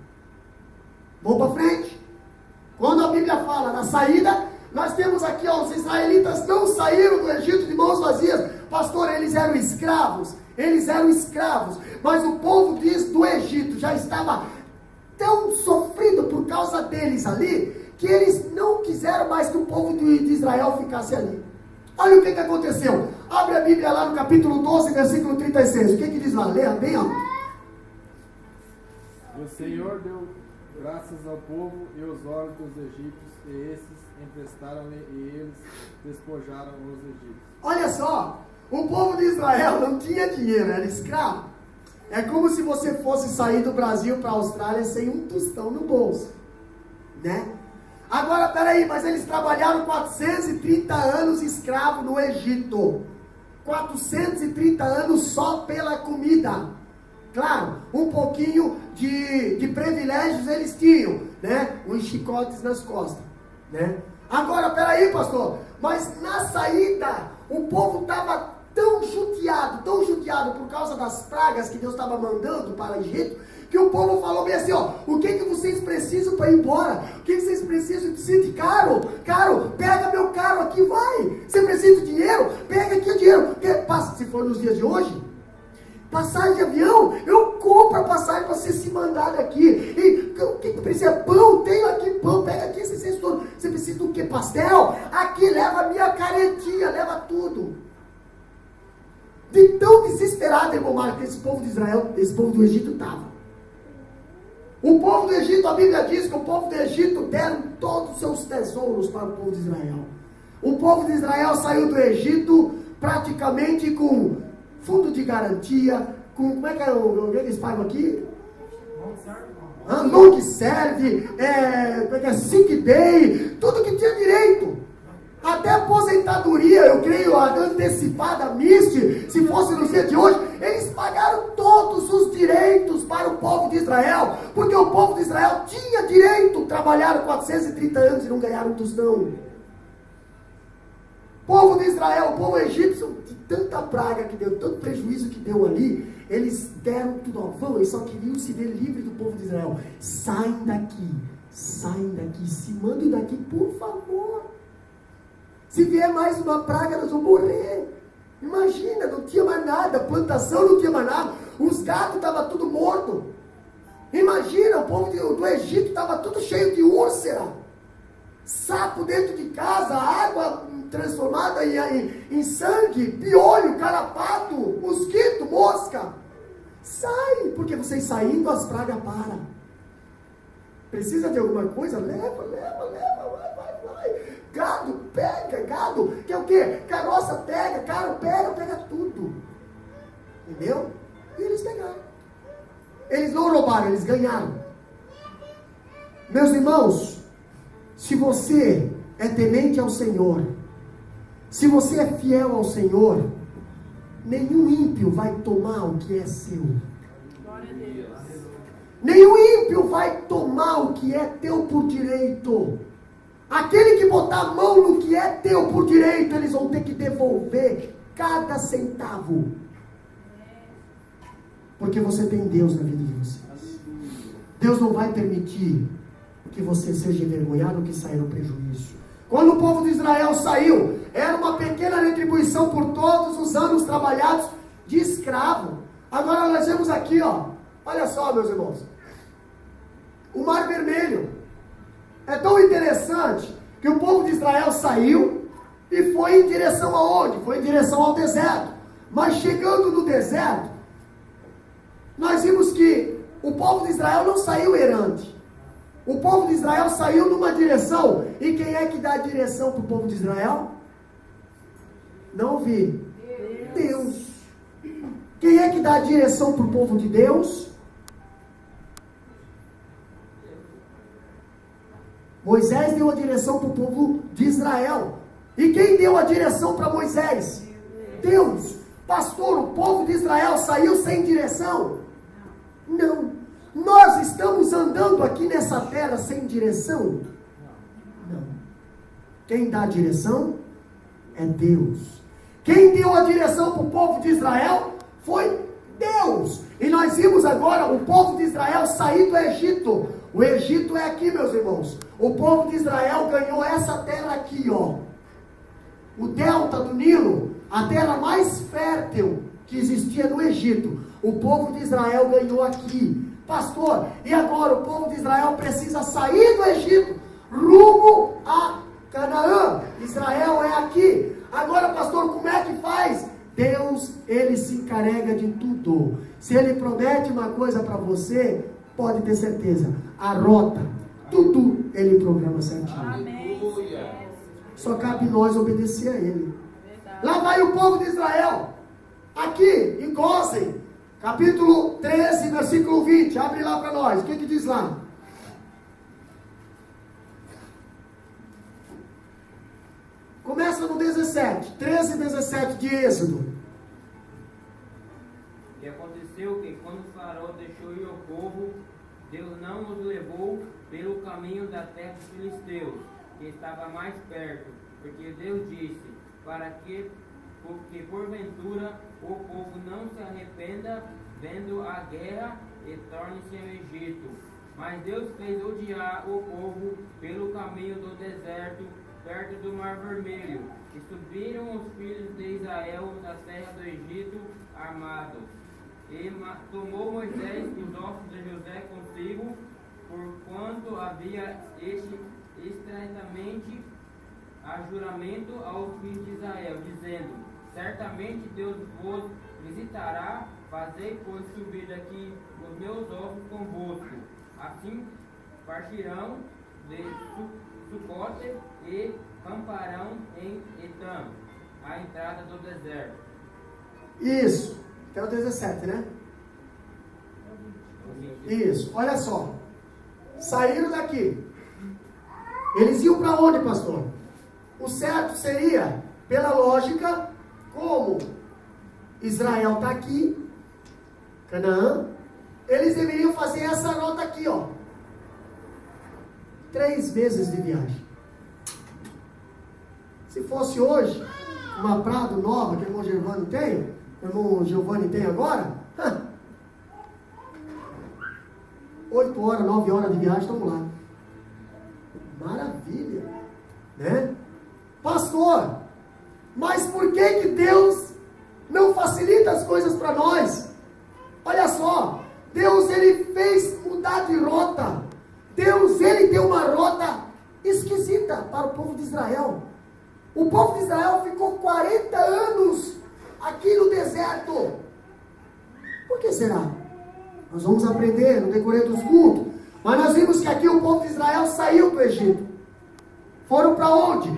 Vamos para frente. Quando a Bíblia fala na saída, nós temos aqui, ó, os israelitas não saíram do Egito de mãos vazias. Pastor, eles eram escravos. Mas o povo do Egito já estava tão sofrido por causa deles ali, que eles não quiseram mais que o povo de Israel ficasse ali. Olha o que aconteceu. Abre a Bíblia lá no capítulo 12, versículo 36. O que diz lá? Leia bem alto. O Senhor deu graças ao povo e os olhos dos egípcios, e esses emprestaram-lhe, e eles despojaram os egípcios. Olha só, o povo de Israel não tinha dinheiro, era escravo. É como se você fosse sair do Brasil para a Austrália sem um tostão no bolso, né? Agora, peraí, mas eles trabalharam 430 anos escravo no Egito. 430 anos só pela comida. Claro, um pouquinho de privilégios eles tinham, né? Uns chicotes nas costas, né? Agora, peraí, pastor, mas na saída, o povo estava tão judiado por causa das pragas que Deus estava mandando para o Egito, que o povo falou bem assim, ó, o que vocês precisam para ir embora? O que vocês precisam de caro? Pega meu carro aqui, vai. Você precisa de dinheiro? Pega aqui o dinheiro. Se for nos dias de hoje, passagem de avião, eu compro a passagem para você se mandar daqui. E o que precisa? Pão, tenho aqui pão, pega aqui, você precisa do que? Pastel? Aqui, leva a minha caretinha, leva tudo. De tão desesperado, irmão Marcos, que esse povo de Israel, esse povo do Egito estava. O povo do Egito, a Bíblia diz que o povo do Egito deram todos os seus tesouros para o povo de Israel. O povo de Israel saiu do Egito praticamente com fundo de garantia, com, como é que é o que eles pagam aqui? Long serve, sick day, tudo que tinha direito. Até aposentadoria, eu creio, a antecipada, MIST, se fosse no dia de hoje, eles pagaram todos os direitos para o povo de Israel, porque o povo de Israel tinha direito, trabalharam 430 anos e não ganharam um tostão. O povo de Israel, o povo egípcio, de tanta praga que deu, tanto prejuízo que deu ali, eles deram tudo ao vão, eles só queriam se ver livre do povo de Israel. Saem daqui, se mandem daqui, por favor. Se vier mais uma praga, nós vamos morrer. Imagina, não tinha mais nada, a plantação não tinha mais nada, os gados estavam tudo morto. Imagina, o povo do Egito estava tudo cheio de úlcera, sapo dentro de casa, água transformada em sangue, piolho, carrapato, mosquito, mosca. Sai, porque vocês saindo as pragas param. Precisa de alguma coisa? Leva, vai. Gado, pega, gado. Que é o quê? Carroça pega, carro pega tudo. Entendeu? E eles pegaram. Eles não roubaram, eles ganharam. Meus irmãos, se você é temente ao Senhor, se você é fiel ao Senhor, nenhum ímpio vai tomar o que é seu. Glória a Deus. Nenhum ímpio vai tomar o que é teu por direito. Aquele que botar a mão no que é teu por direito, eles vão ter que devolver cada centavo. Porque você tem Deus na vida de vocês. Deus não vai permitir que você seja envergonhado, que saia no prejuízo. Quando o povo de Israel saiu, era uma pequena retribuição por todos os anos trabalhados de escravo. Agora nós vemos aqui, ó. Olha só, meus irmãos. O Mar Vermelho. É tão interessante que o povo de Israel saiu e foi em direção aonde? Foi em direção ao deserto. Mas chegando no deserto, nós vimos que o povo de Israel não saiu errante. O povo de Israel saiu numa direção. E quem é que dá a direção para o povo de Israel? Não ouvi. Deus. Quem é que dá a direção para o povo de Deus? Moisés deu a direção para o povo de Israel. E quem deu a direção para Moisés? Deus. Pastor, o povo de Israel saiu sem direção? Não. Nós estamos andando aqui nessa terra sem direção? Não. Quem dá a direção é Deus. Quem deu a direção para o povo de Israel foi Deus. E nós vimos agora o povo de Israel sair do Egito. O Egito é aqui, meus irmãos. O povo de Israel ganhou essa terra aqui, ó. O delta do Nilo, a terra mais fértil que existia no Egito. O povo de Israel ganhou aqui. Pastor, e agora o povo de Israel precisa sair do Egito rumo a Canaã. Israel é aqui. Agora, pastor, como é que faz? Deus, ele se encarrega de tudo. Se ele promete uma coisa para você, pode ter certeza, a rota, tudo ele programa certinho. Amém. Só cabe nós obedecer a ele. Verdade. Lá vai o povo de Israel, aqui em Gósen, capítulo 13, versículo 20. Abre lá para nós, o que diz lá? Começa no 17, 13 e 17 de Êxodo. E aconteceu que quando o faraó deixou ir o povo, Deus não os levou pelo caminho da terra dos filisteus, que estava mais perto, porque Deus disse, para que porventura o povo não se arrependa vendo a guerra e torne-se ao Egito. Mas Deus fez odiar o povo pelo caminho do deserto, perto do Mar Vermelho, e subiram os filhos de Israel da terra do Egito armados. E tomou Moisés os ossos de José consigo, porquanto havia estreitamente a juramento aos filhos de Israel, dizendo, certamente Deus vos visitará, fazei, pois, subir daqui os meus ossos convosco. Assim partirão de Sucote e camparão em Etam, à entrada do deserto. Isso, até o 17, né? Isso, olha só. Saíram daqui. Eles iam para onde, pastor? O certo seria, pela lógica, como Israel está aqui, Canaã, eles deveriam fazer essa rota aqui, ó. 3 meses de viagem. Se fosse hoje, uma Prado nova que o irmão Giovanni tem, o irmão Giovanni tem agora, 8 horas, 9 horas de viagem, estamos lá. Maravilha, né? Pastor, mas por que Deus será? Nós vamos aprender no decorrer dos cultos. Mas nós vimos que aqui o povo de Israel saiu do Egito. Foram para onde?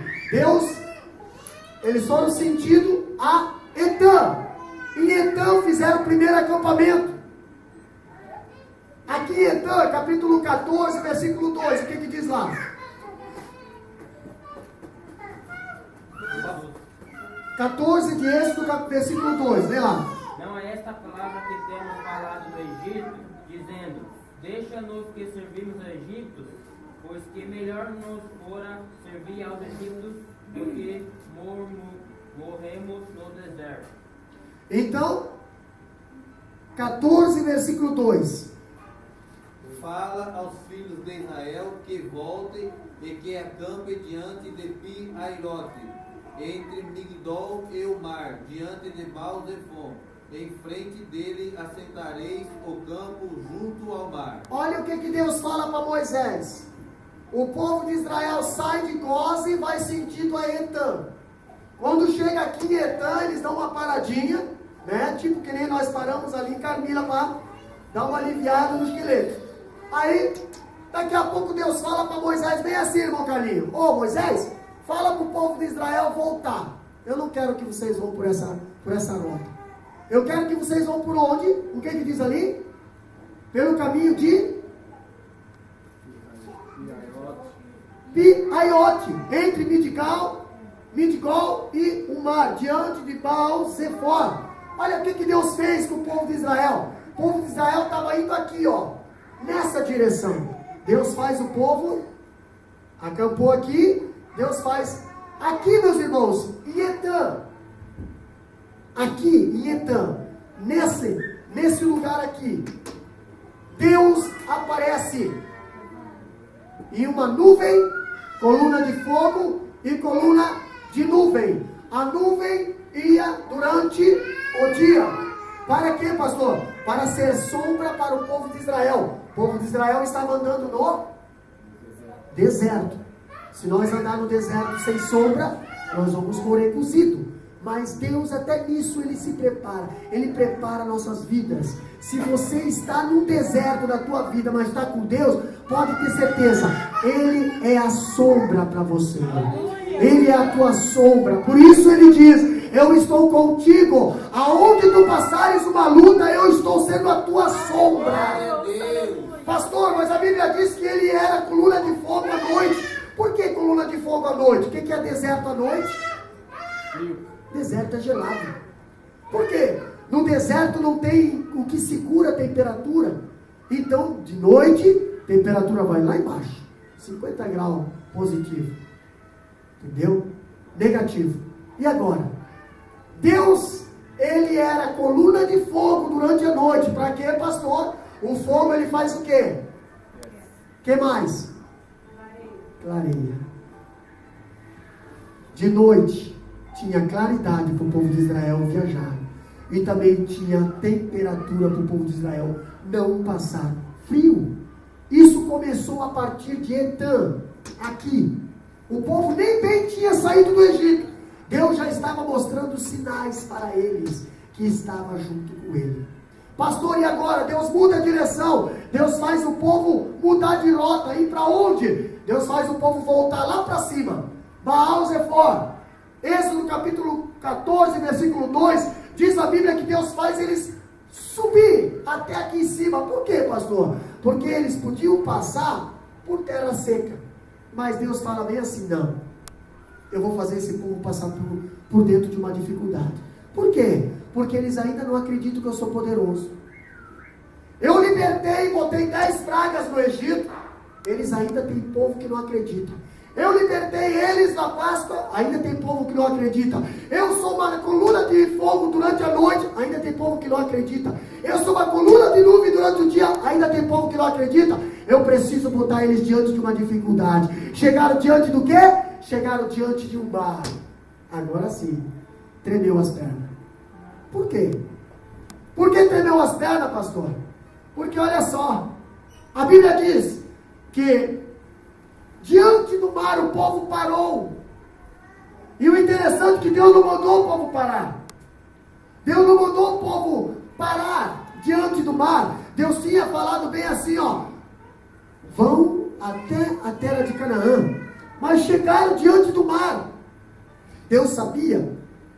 Eles foram sentido a Etã. Em Etã fizeram o primeiro acampamento. Aqui em Etã, capítulo 14, versículo 2, o que diz lá? 14 de Êxodo, versículo 2, vê lá. Não é esta palavra que temos falado do Egito, dizendo: deixa-nos que servimos aos egípcios, pois que melhor nos fora servir aos egípcios do que morremos no deserto. Então, 14, versículo 2. Fala aos filhos de Israel que voltem e que acampem diante de Pi-Airote, entre Migdol e o mar, diante de Baal-Zephon. Em frente dele assentareis o campo junto ao mar. Olha o que Deus fala para Moisés. O povo de Israel sai de Goze e vai sentido a Etã. Quando chega aqui em Etã, eles dão uma paradinha, né? Tipo que nem nós paramos ali em Carmila para dar uma aliviada no esqueleto. Aí, daqui a pouco Deus fala para Moisés, bem assim, irmão Carlinho: ô Moisés, fala para o povo de Israel voltar. Eu não quero que vocês vão por essa rota. Eu quero que vocês vão por onde? O que diz ali? Pelo caminho de Pi-Aiote, entre Midgol e o mar, diante de Baal-Zephon. Olha o que Deus fez com o povo de Israel. O povo de Israel estava indo aqui, ó, nessa direção. Deus faz o povo, acampou aqui. Deus faz aqui, meus irmãos, em Etã. Aqui em Etã, nesse lugar aqui, Deus aparece em uma nuvem, coluna de fogo e coluna de nuvem. A nuvem ia durante o dia. Para quê, pastor? Para ser sombra para o povo de Israel. O povo de Israel estava andando no deserto. Se nós andar no deserto sem sombra, nós vamos morrer cozido. Mas Deus, até nisso, Ele se prepara. Ele prepara nossas vidas. Se você está num deserto da tua vida, mas está com Deus, pode ter certeza, Ele é a sombra para você. Ele é a tua sombra. Por isso Ele diz: eu estou contigo. Aonde tu passares uma luta, eu estou sendo a tua sombra. Pastor, mas a Bíblia diz que Ele era coluna de fogo à noite. Por que coluna de fogo à noite? O que é deserto à noite? Frio. Deserto é gelado. Por quê? No deserto não tem o que segura a temperatura. Então, de noite, a temperatura vai lá embaixo. 50 graus positivo. Entendeu? Negativo. E agora? Deus, Ele era coluna de fogo durante a noite. Para quê, pastor? O fogo, ele faz o quê? O que mais? Clareia. De noite tinha claridade para o povo de Israel viajar. E também tinha temperatura para o povo de Israel não passar frio. Isso começou a partir de Etã, aqui. O povo nem bem tinha saído do Egito. Deus já estava mostrando sinais para eles que estava junto com ele. Pastor, e agora? Deus muda a direção. Deus faz o povo mudar de rota. Ir para onde? Deus faz o povo voltar lá para cima. Baal-Zephon. Êxodo capítulo 14, versículo 2, diz a Bíblia que Deus faz eles subir até aqui em cima. Por quê, pastor? Porque eles podiam passar por terra seca. Mas Deus fala bem assim: não, eu vou fazer esse povo passar por dentro de uma dificuldade. Por quê? Porque eles ainda não acreditam que eu sou poderoso. Eu libertei e botei 10 pragas no Egito. Eles ainda tem povo que não acredita. Eu libertei eles na Páscoa, ainda tem povo que não acredita. Eu sou uma coluna de fogo durante a noite, ainda tem povo que não acredita. Eu sou uma coluna de nuvem durante o dia, ainda tem povo que não acredita. Eu preciso botar eles diante de uma dificuldade. Chegaram diante do quê? Chegaram diante de um mar. Agora sim, tremeu as pernas. Por quê? Por que tremeu as pernas, pastor? Porque olha só, a Bíblia diz que diante do mar o povo parou. E o interessante é que Deus não mandou o povo parar. Deus não mandou o povo parar diante do mar, Deus tinha falado bem assim, ó, vão até a terra de Canaã, mas chegaram diante do mar. Deus sabia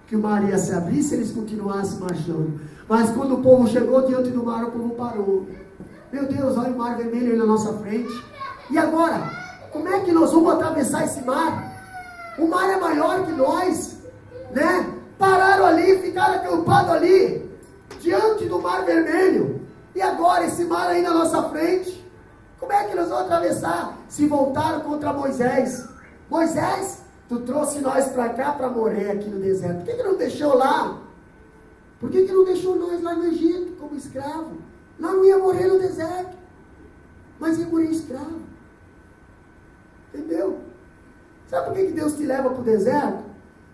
que o mar ia se abrir se eles continuassem marchando, mas quando o povo chegou diante do mar, o povo parou. Meu Deus, olha o mar vermelho aí na nossa frente, e agora? Como é que nós vamos atravessar esse mar? O mar é maior que nós, né? Pararam ali, ficaram acampados ali, diante do mar vermelho, e agora esse mar aí na nossa frente, como é que nós vamos atravessar? Se voltaram contra Moisés. Moisés, tu trouxe nós para cá para morrer aqui no deserto, por que não deixou lá? Por que não deixou nós lá no Egito como escravo? Lá não ia morrer no deserto, mas ia morrer escravo. Entendeu? Sabe por que Deus te leva para o deserto?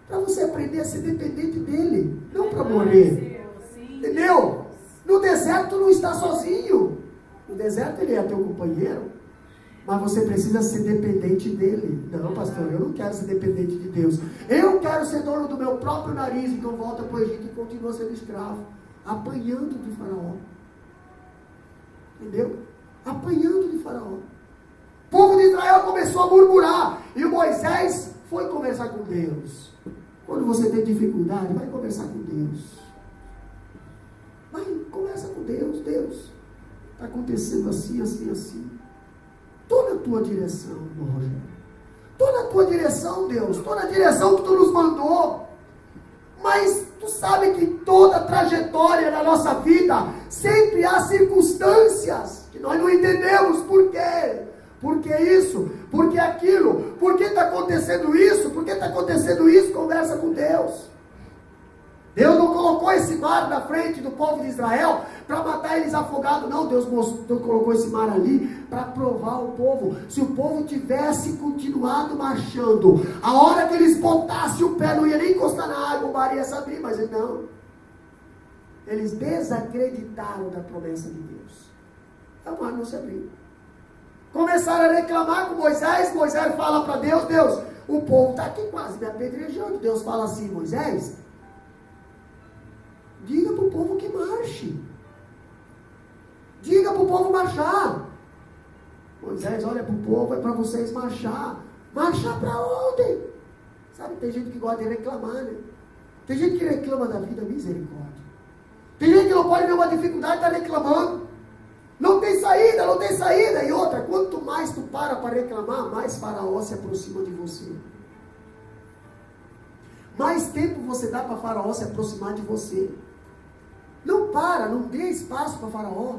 Para você aprender a ser dependente dele, não para morrer. Entendeu? No deserto tu não está sozinho. No deserto ele é teu companheiro, mas você precisa ser dependente dele. Não, pastor, eu não quero ser dependente de Deus. Eu quero ser dono do meu próprio nariz. Então volta para o Egito e continua sendo escravo, apanhando de Faraó. Entendeu? Apanhando de Faraó. O povo de Israel começou a murmurar, e Moisés foi conversar com Deus. Quando você tem dificuldade, vai conversar com Deus. Vai, conversa com Deus. Deus, está acontecendo assim, assim, assim. Estou na tua direção, irmão Rogério. Estou na tua direção, Deus. Estou na direção que tu nos mandou. Mas tu sabe que toda a trajetória da nossa vida sempre há circunstâncias que nós não entendemos. Por quê? Por que isso? Por que aquilo? Por que está acontecendo isso? Por que está acontecendo isso? Conversa com Deus. Deus não colocou esse mar na frente do povo de Israel para matar eles afogados. Não, Deus colocou esse mar ali para provar o povo. Se o povo tivesse continuado marchando, a hora que eles botassem o pé, não ia nem encostar na água, o mar ia se abrir, mas não. Eles desacreditaram da promessa de Deus. O mar não se abriu. Começaram a reclamar com Moisés. Moisés fala para Deus, Deus, o povo está aqui quase me apedrejando. Deus fala assim, Moisés, diga para o povo que marche. Diga para o povo marchar. Moisés olha para o povo, é para vocês marchar. Marchar para onde? Sabe, tem gente que gosta de reclamar, né? Tem gente que reclama da vida, misericórdia. Tem gente que não pode ver uma dificuldade e está reclamando. Não tem saída, não tem saída. E outra, quanto mais tu para reclamar, mais Faraó se aproxima de você. Mais tempo você dá para Faraó se aproximar de você. Não para, não dê espaço para Faraó.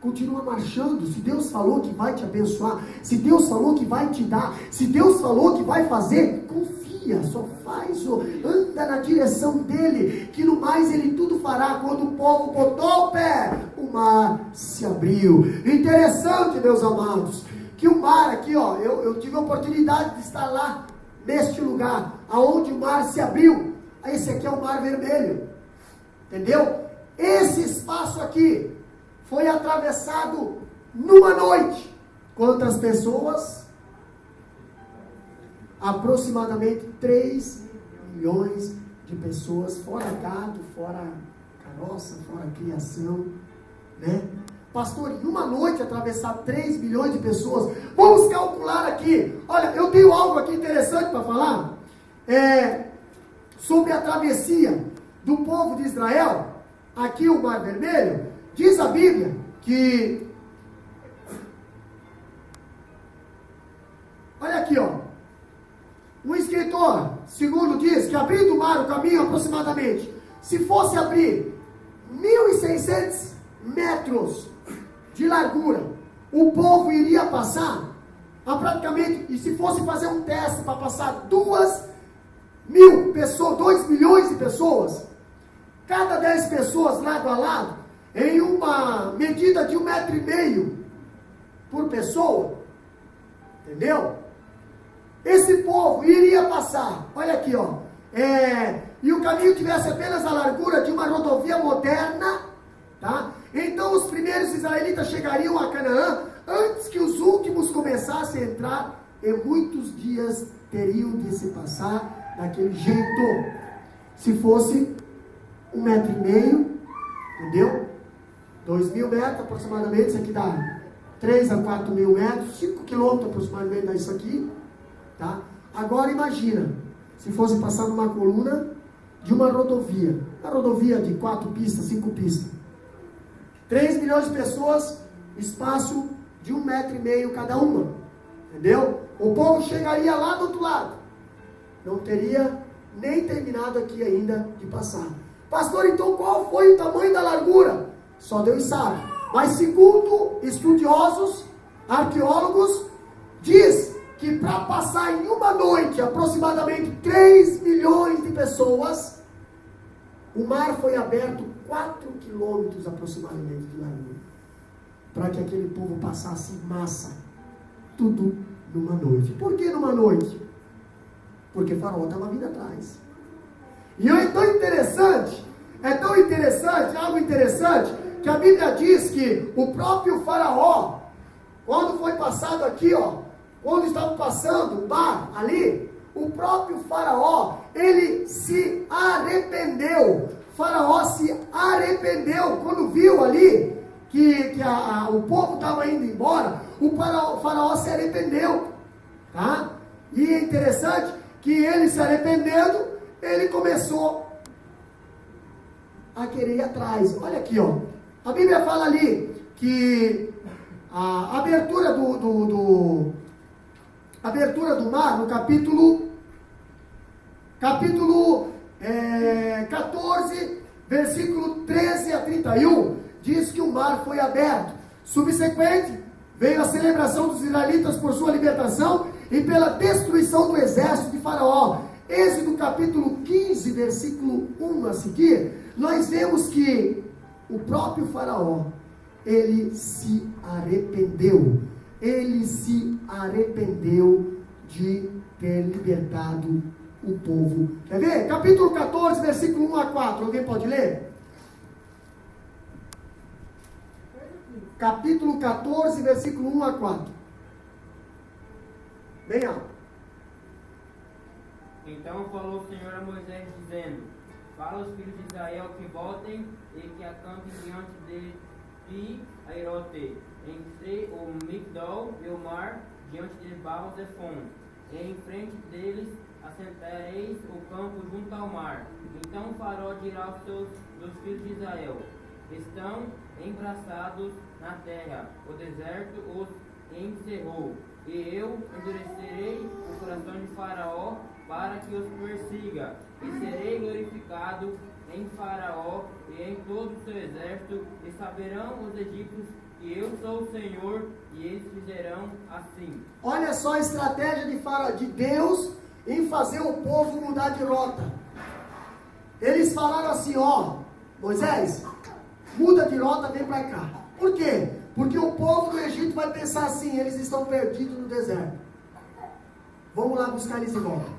Continua marchando. Se Deus falou que vai te abençoar, se Deus falou que vai te dar, se Deus falou que vai fazer, confia, só faz, anda na direção dele, que no mais ele tudo fará. Quando o povo botou o pé, o mar se abriu. Interessante, meus amados, que o mar aqui, ó, eu tive a oportunidade de estar lá, neste lugar, aonde o mar se abriu. Esse aqui é o Mar Vermelho, entendeu? Esse espaço aqui foi atravessado numa noite. Quantas pessoas? Aproximadamente 3 milhões de pessoas, fora gado, fora carroça, fora criação, né? Pastor, em uma noite atravessar 3 milhões de pessoas, vamos calcular aqui. Olha, eu tenho algo aqui interessante para falar, sobre a travessia do povo de Israel, aqui o Mar Vermelho. Diz a Bíblia que, olha aqui, ó, o escritor, segundo diz, que abrindo o mar, o caminho aproximadamente, se fosse abrir 1.600 metros de largura, o povo iria passar praticamente, e se fosse fazer um teste para passar 2.000 pessoas, 2 milhões de pessoas, cada 10 pessoas lado a lado, em uma medida de 1,5 metro por pessoa, entendeu? Esse povo iria passar, olha aqui, ó, e o caminho tivesse apenas a largura de uma rodovia moderna, tá? Então os primeiros israelitas chegariam a Canaã antes que os últimos começassem a entrar, e muitos dias teriam de se passar daquele jeito. Se fosse 1,5 metro, entendeu? 2.000 metros aproximadamente, isso aqui dá 3 a 4 mil metros, 5 quilômetros aproximadamente dá isso aqui, tá? Agora imagina, se fosse passar numa coluna de uma rodovia de 4 pistas, 5 pistas, 3 milhões de pessoas, espaço de 1,5 metro cada uma, entendeu? O povo chegaria lá do outro lado, não teria nem terminado aqui ainda de passar. Pastor, então qual foi o tamanho da largura? Só Deus sabe. Mas segundo estudiosos, arqueólogos, diz que para passar em uma noite aproximadamente 3 milhões de pessoas, o mar foi aberto 4 quilômetros aproximadamente de largura, para que aquele povo passasse em massa, tudo numa noite. Por que numa noite? Porque Faraó estava vindo atrás. E é tão interessante, algo interessante, que a Bíblia diz que o próprio Faraó, quando foi passado aqui, quando estava passando o mar ali, o próprio Faraó, ele se arrependeu. Faraó se arrependeu quando viu ali que o povo estava indo embora. O Faraó se arrependeu, tá? E é interessante que ele se arrependendo, ele começou a querer ir atrás. Olha aqui, a Bíblia fala ali que a abertura do mar, no capítulo 14, versículo 13 a 31, diz que o mar foi aberto. Subsequente, veio a celebração dos israelitas por sua libertação e pela destruição do exército de Faraó. Êxodo capítulo 15, versículo 1 a seguir, nós vemos que o próprio Faraó, ele se arrependeu de ter libertado o povo. Quer ver? Capítulo 14, versículo 1 a 4, alguém pode ler? Capítulo 14, versículo 1 a 4. Bem alto. Então falou o Senhor a Moisés, dizendo: fala aos filhos de Israel que voltem e que acampem diante de Pi-Hahirote, entre o Migdol e o mar, diante de Baal-Zephon. E em frente deles assentareis o campo junto ao mar. Então o Faraó dirá aos dos filhos de Israel: estão embaraçados na terra, o deserto os encerrou. E eu endurecerei o coração de Faraó para que os persiga, e serei glorificado em Faraó e em todo o seu exército, e saberão os egípcios que eu sou o Senhor, e eles fizerão assim. Olha só a estratégia de Deus em fazer o povo mudar de rota. Eles falaram assim: Moisés, muda de rota, vem para cá. Por quê? Porque o povo do Egito vai pensar assim: eles estão perdidos no deserto, vamos lá buscar eles de volta.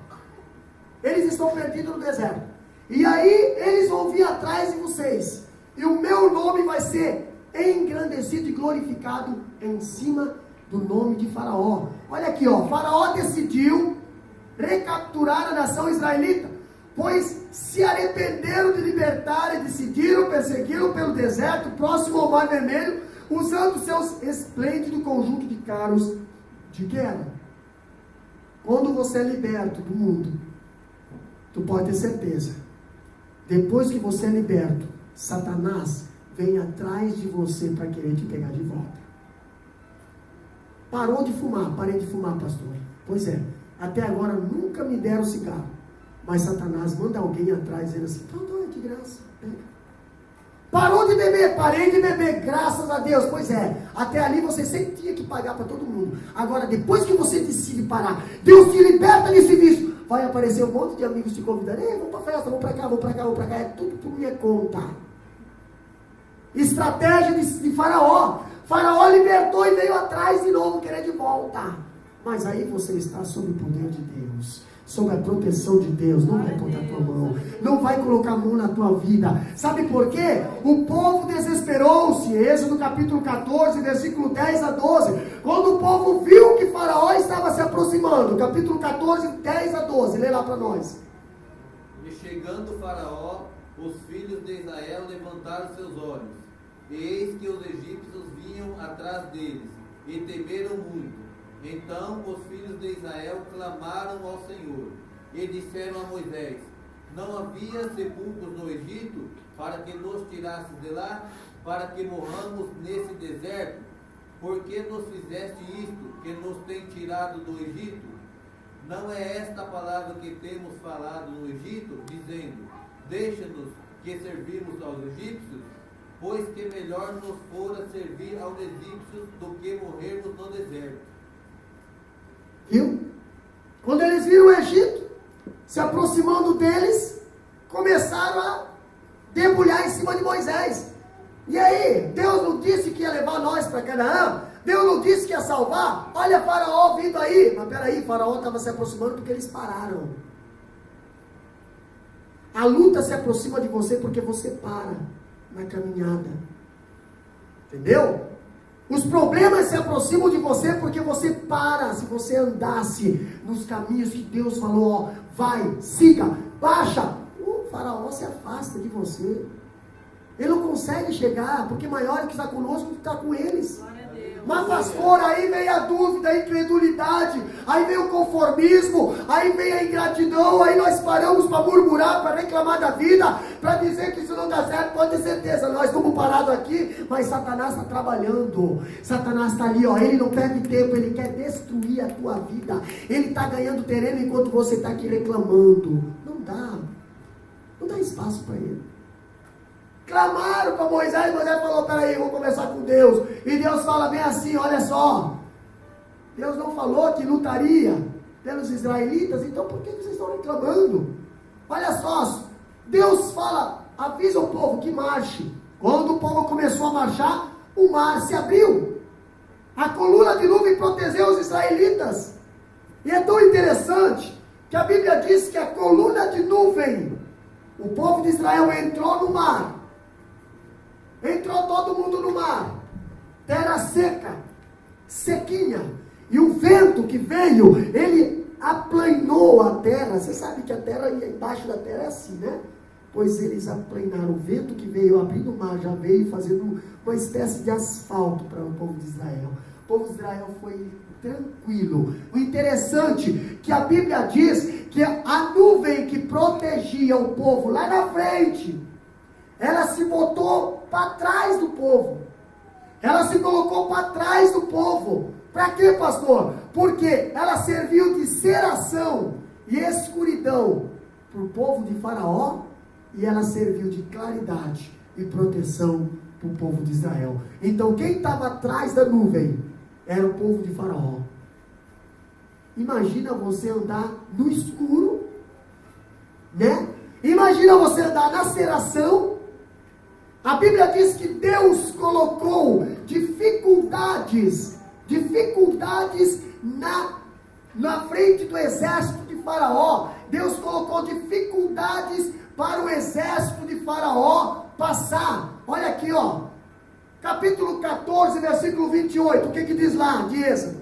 Eles estão perdidos no deserto, e aí eles vão vir atrás de vocês, e o meu nome vai ser engrandecido e glorificado em cima do nome de Faraó. Olha aqui, Faraó decidiu recapturar a nação israelita, pois se arrependeram de libertar e decidiram persegui-lo pelo deserto próximo ao Mar Vermelho, usando seus esplêndidos conjunto de carros de guerra. Quando você é liberto do mundo, tu pode ter certeza, depois que você é liberto, Satanás vem atrás de você para querer te pegar de volta. Parou de fumar? Parei de fumar, pastor. Pois é, até agora nunca me deram cigarro, mas Satanás manda alguém atrás dizendo assim: então é de graça, pega. Parou de beber? Parei de beber, graças a Deus. Pois é, até ali você sempre tinha que pagar para todo mundo. Agora, depois que você decide parar, Deus te liberta desse vício, vai aparecer um monte de amigos te convidando: ei, vamos para festa, vamos para cá, vamos para cá, vamos para cá. É tudo por minha conta. Estratégia de Faraó. Faraó libertou e veio atrás de novo, querer de volta. Mas aí você está sob o poder de Deus, sob a proteção de Deus. Não vai botar a tua mão, não vai colocar a mão na tua vida. Sabe por quê? O povo desesperou-se. Êxodo capítulo 14, versículo 10 a 12. Quando o povo viu que Faraó estava se aproximando. Capítulo 14, 10 a 12. Lê lá para nós. E chegando Faraó, os filhos de Israel levantaram seus olhos, E eis que os egípcios vinham atrás deles, e temeram muito. Então os filhos de Israel clamaram ao Senhor, e disseram a Moisés: não havia sepulcros no Egito, para que nos tirasses de lá, para que morramos nesse deserto? Por que nos fizeste isto, que nos tem tirado do Egito? Não é esta a palavra que temos falado no Egito, dizendo: deixa-nos que servimos aos egípcios? Pois que melhor nos fora servir aos egípcios do que morrermos no deserto. Viu? Quando eles viram o Egito se aproximando deles, começaram a debulhar em cima de Moisés. E aí, Deus não disse que ia levar nós para Canaã? Deus não disse que ia salvar? Olha Faraó vindo aí. Mas peraí, Faraó estava se aproximando porque eles pararam. A luta se aproxima de você porque você para na caminhada. Entendeu? Os problemas se aproximam de você porque você para. Se você andasse nos caminhos que Deus falou, ó, vai, siga, baixa, o Faraó se afasta de você. Ele não consegue chegar, porque maior é que está conosco do que está com eles. Glória a Deus. Mas pastor, aí vem a dúvida, a incredulidade, aí vem o conformismo, aí vem a ingratidão, aí nós paramos para murmurar, para reclamar da vida, para dizer que isso não dá certo. Pode ter certeza, nós estamos parados aqui, mas Satanás está trabalhando. Satanás está ali, ó, ele não perde tempo, ele quer destruir a tua vida. Ele está ganhando terreno enquanto você está aqui reclamando. Não dá espaço para ele. Clamaram para Moisés, Moisés falou: peraí, vou conversar com Deus. E Deus fala bem assim: olha só, Deus não falou que lutaria pelos israelitas, então por que vocês estão reclamando? Olha só, Deus fala, avisa o povo que marche. Quando o povo começou a marchar, o mar se abriu. A coluna de nuvem protegeu os israelitas. E é tão interessante que a Bíblia diz que a coluna de nuvem, o povo de Israel entrou no mar. Entrou todo mundo no mar, terra seca, sequinha, e o vento que veio, ele aplanou a terra. Você sabe que a terra, embaixo da terra é assim, né? Pois eles aplainaram, o vento que veio abrindo o mar, já veio fazendo uma espécie de asfalto para o povo de Israel. O povo de Israel foi tranquilo. O interessante é que a Bíblia diz que a nuvem que protegia o povo lá na frente, ela se botou para trás do povo. Ela se colocou para trás do povo. Para quê, pastor? Porque ela serviu de seração e escuridão para o povo de Faraó, e ela serviu de claridade e proteção para o povo de Israel. Então quem estava atrás da nuvem era o povo de Faraó. Imagina você andar no escuro, né? Imagina você andar na seração. A Bíblia diz que Deus colocou dificuldades na frente do exército de Faraó. Deus colocou dificuldades para o exército de Faraó passar. Olha aqui, ó, capítulo 14, versículo 28, o que diz lá de Êxodo?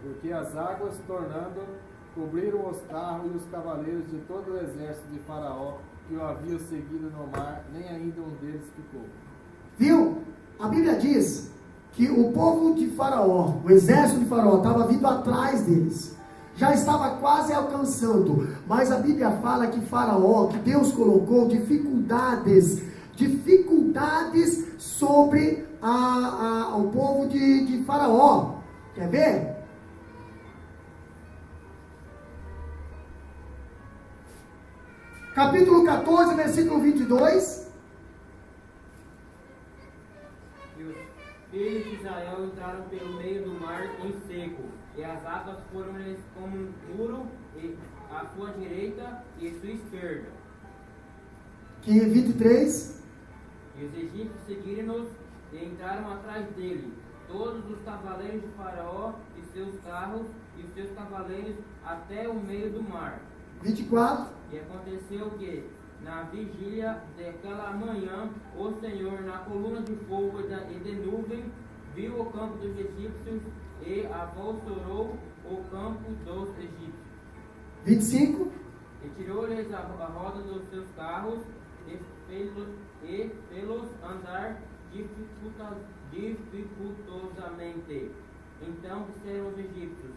Porque as águas, tornando, cobriram os carros e os cavaleiros de todo o exército de Faraó, que o haviam seguido no mar, nem ainda um deles ficou. Viu? A Bíblia diz que o povo de Faraó, o exército de Faraó, estava vindo atrás deles. Já estava quase alcançando. Mas a Bíblia fala que Faraó, que Deus colocou dificuldades sobre o povo de Faraó. Quer ver? Capítulo 14, versículo 22. E os filhos de Israel entraram pelo meio do mar em seco, e as águas foram-lhes como um muro à sua direita e à sua esquerda. 23. E os egípcios seguiram-nos e entraram atrás dele, todos os cavaleiros de Faraó e seus carros e seus cavaleiros até o meio do mar. 24. E aconteceu que, na vigília daquela manhã, o Senhor, na coluna de fogo e de nuvem, viu o campo dos egípcios e avulsorou o campo dos egípcios. 25. E tirou a roda dos seus carros e fê-los andar dificultosamente. Então disseram os egípcios: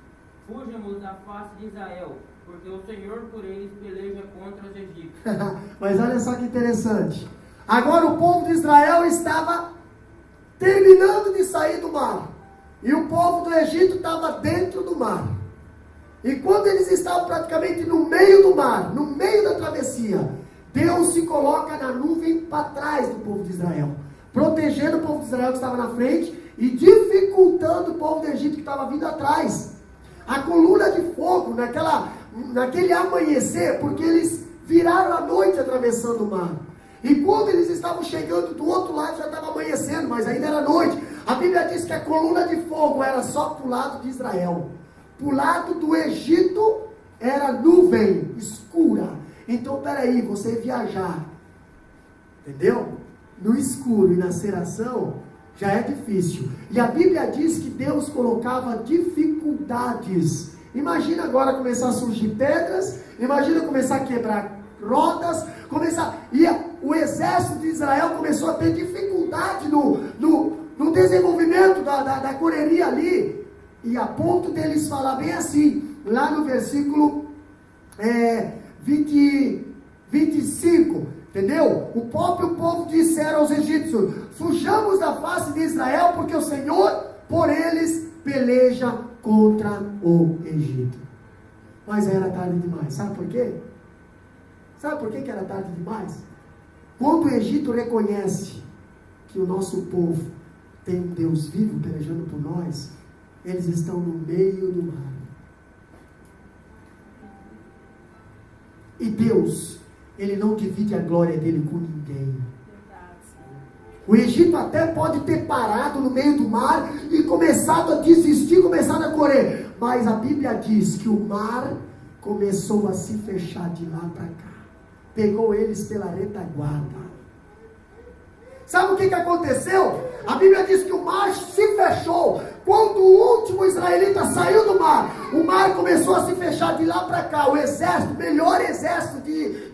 fujamos da face de Israel, porque o Senhor por eles peleja contra os egípcios. Mas olha só que interessante. Agora o povo de Israel estava terminando de sair do mar. E o povo do Egito estava dentro do mar. E quando eles estavam praticamente no meio do mar, no meio da travessia, Deus se coloca na nuvem para trás do povo de Israel, protegendo o povo de Israel que estava na frente e dificultando o povo do Egito que estava vindo atrás. A coluna de fogo, naquele amanhecer, porque eles viraram a noite atravessando o mar. E quando eles estavam chegando do outro lado, já estava amanhecendo, mas ainda era noite. A Bíblia diz que a coluna de fogo era só para o lado de Israel. Para o lado do Egito era nuvem escura. Então, peraí, você viajar, entendeu? No escuro e na cerração, já é difícil. E a Bíblia diz que Deus colocava dificuldades. Imagina agora começar a surgir pedras, imagina começar a quebrar rodas, e o exército de Israel começou a ter dificuldade no desenvolvimento da correria ali, e a ponto deles falar bem assim, lá no versículo 25, entendeu? O próprio povo disseram aos egípcios: fujamos da face de Israel, porque o Senhor por eles peleja contra o Egito. Mas era tarde demais, sabe por quê? Sabe por que era tarde demais? Quando o Egito reconhece que o nosso povo tem um Deus vivo pelejando por nós, eles estão no meio do mar. E Deus, Ele não divide a glória dele com ninguém. O Egito até pode ter parado no meio do mar e começado a desistir, começado a correr. Mas a Bíblia diz que o mar começou a se fechar de lá para cá. Pegou eles pela retaguarda. Sabe o que aconteceu? A Bíblia diz que o mar se fechou. Quando o último israelita saiu do mar, o mar começou a se fechar de lá para cá. O exército, o melhor exército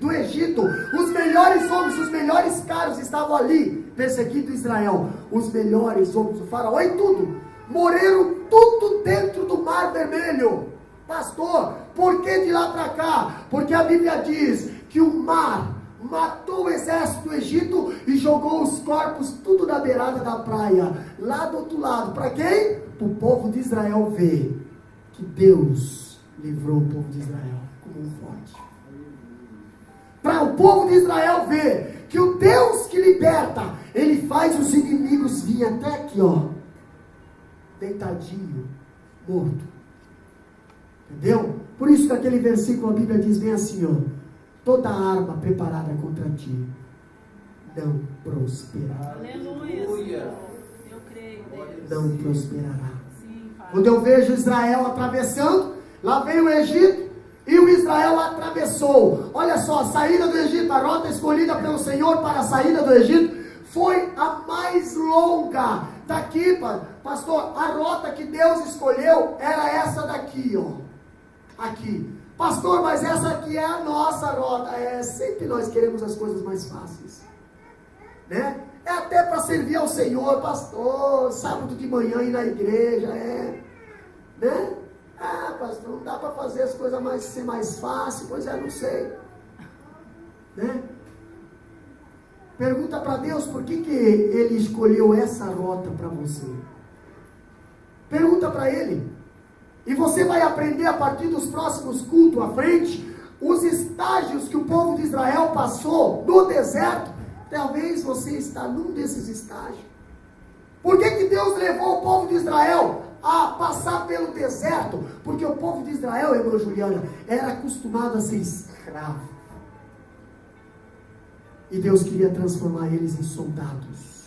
do Egito, os melhores homens, os melhores caras estavam ali, perseguindo Israel. Os melhores homens, o faraó e tudo, morreram tudo dentro do mar vermelho. Pastor, por que de lá para cá? Porque a Bíblia diz que o mar matou o exército do Egito e jogou os corpos tudo na beirada da praia, lá do outro lado. Para quem? Para o povo de Israel ver que Deus livrou o povo de Israel como um forte. Para o povo de Israel ver que o Deus que liberta, Ele faz os inimigos vir até aqui, ó, deitadinho, morto. Entendeu? Por isso que aquele versículo, a Bíblia diz bem assim, ó: toda arma preparada contra ti não prosperará. Aleluia, Senhor. Eu creio, Deus. Não prosperará. Sim, Pai. Quando eu vejo Israel atravessando, lá vem o Egito, e o Israel atravessou. Olha só, a saída do Egito, a rota escolhida pelo Senhor para a saída do Egito, foi a mais longa. Daqui, pastor, a rota que Deus escolheu era essa daqui, ó. Aqui. Pastor, mas essa aqui é a nossa rota. Sempre nós queremos as coisas mais fáceis, né? É até para servir ao Senhor, pastor, sábado de manhã ir na igreja, né? Ah, pastor, não dá para fazer as coisas ser mais fácil, pois não sei, né? Pergunta para Deus por que Ele escolheu essa rota para você. Pergunta para Ele. E você vai aprender a partir dos próximos cultos à frente, os estágios que o povo de Israel passou no deserto. Talvez você está num desses estágios. Por que Deus levou o povo de Israel a passar pelo deserto? Porque o povo de Israel, irmã Juliana, era acostumado a ser escravo. E Deus queria transformar eles em soldados.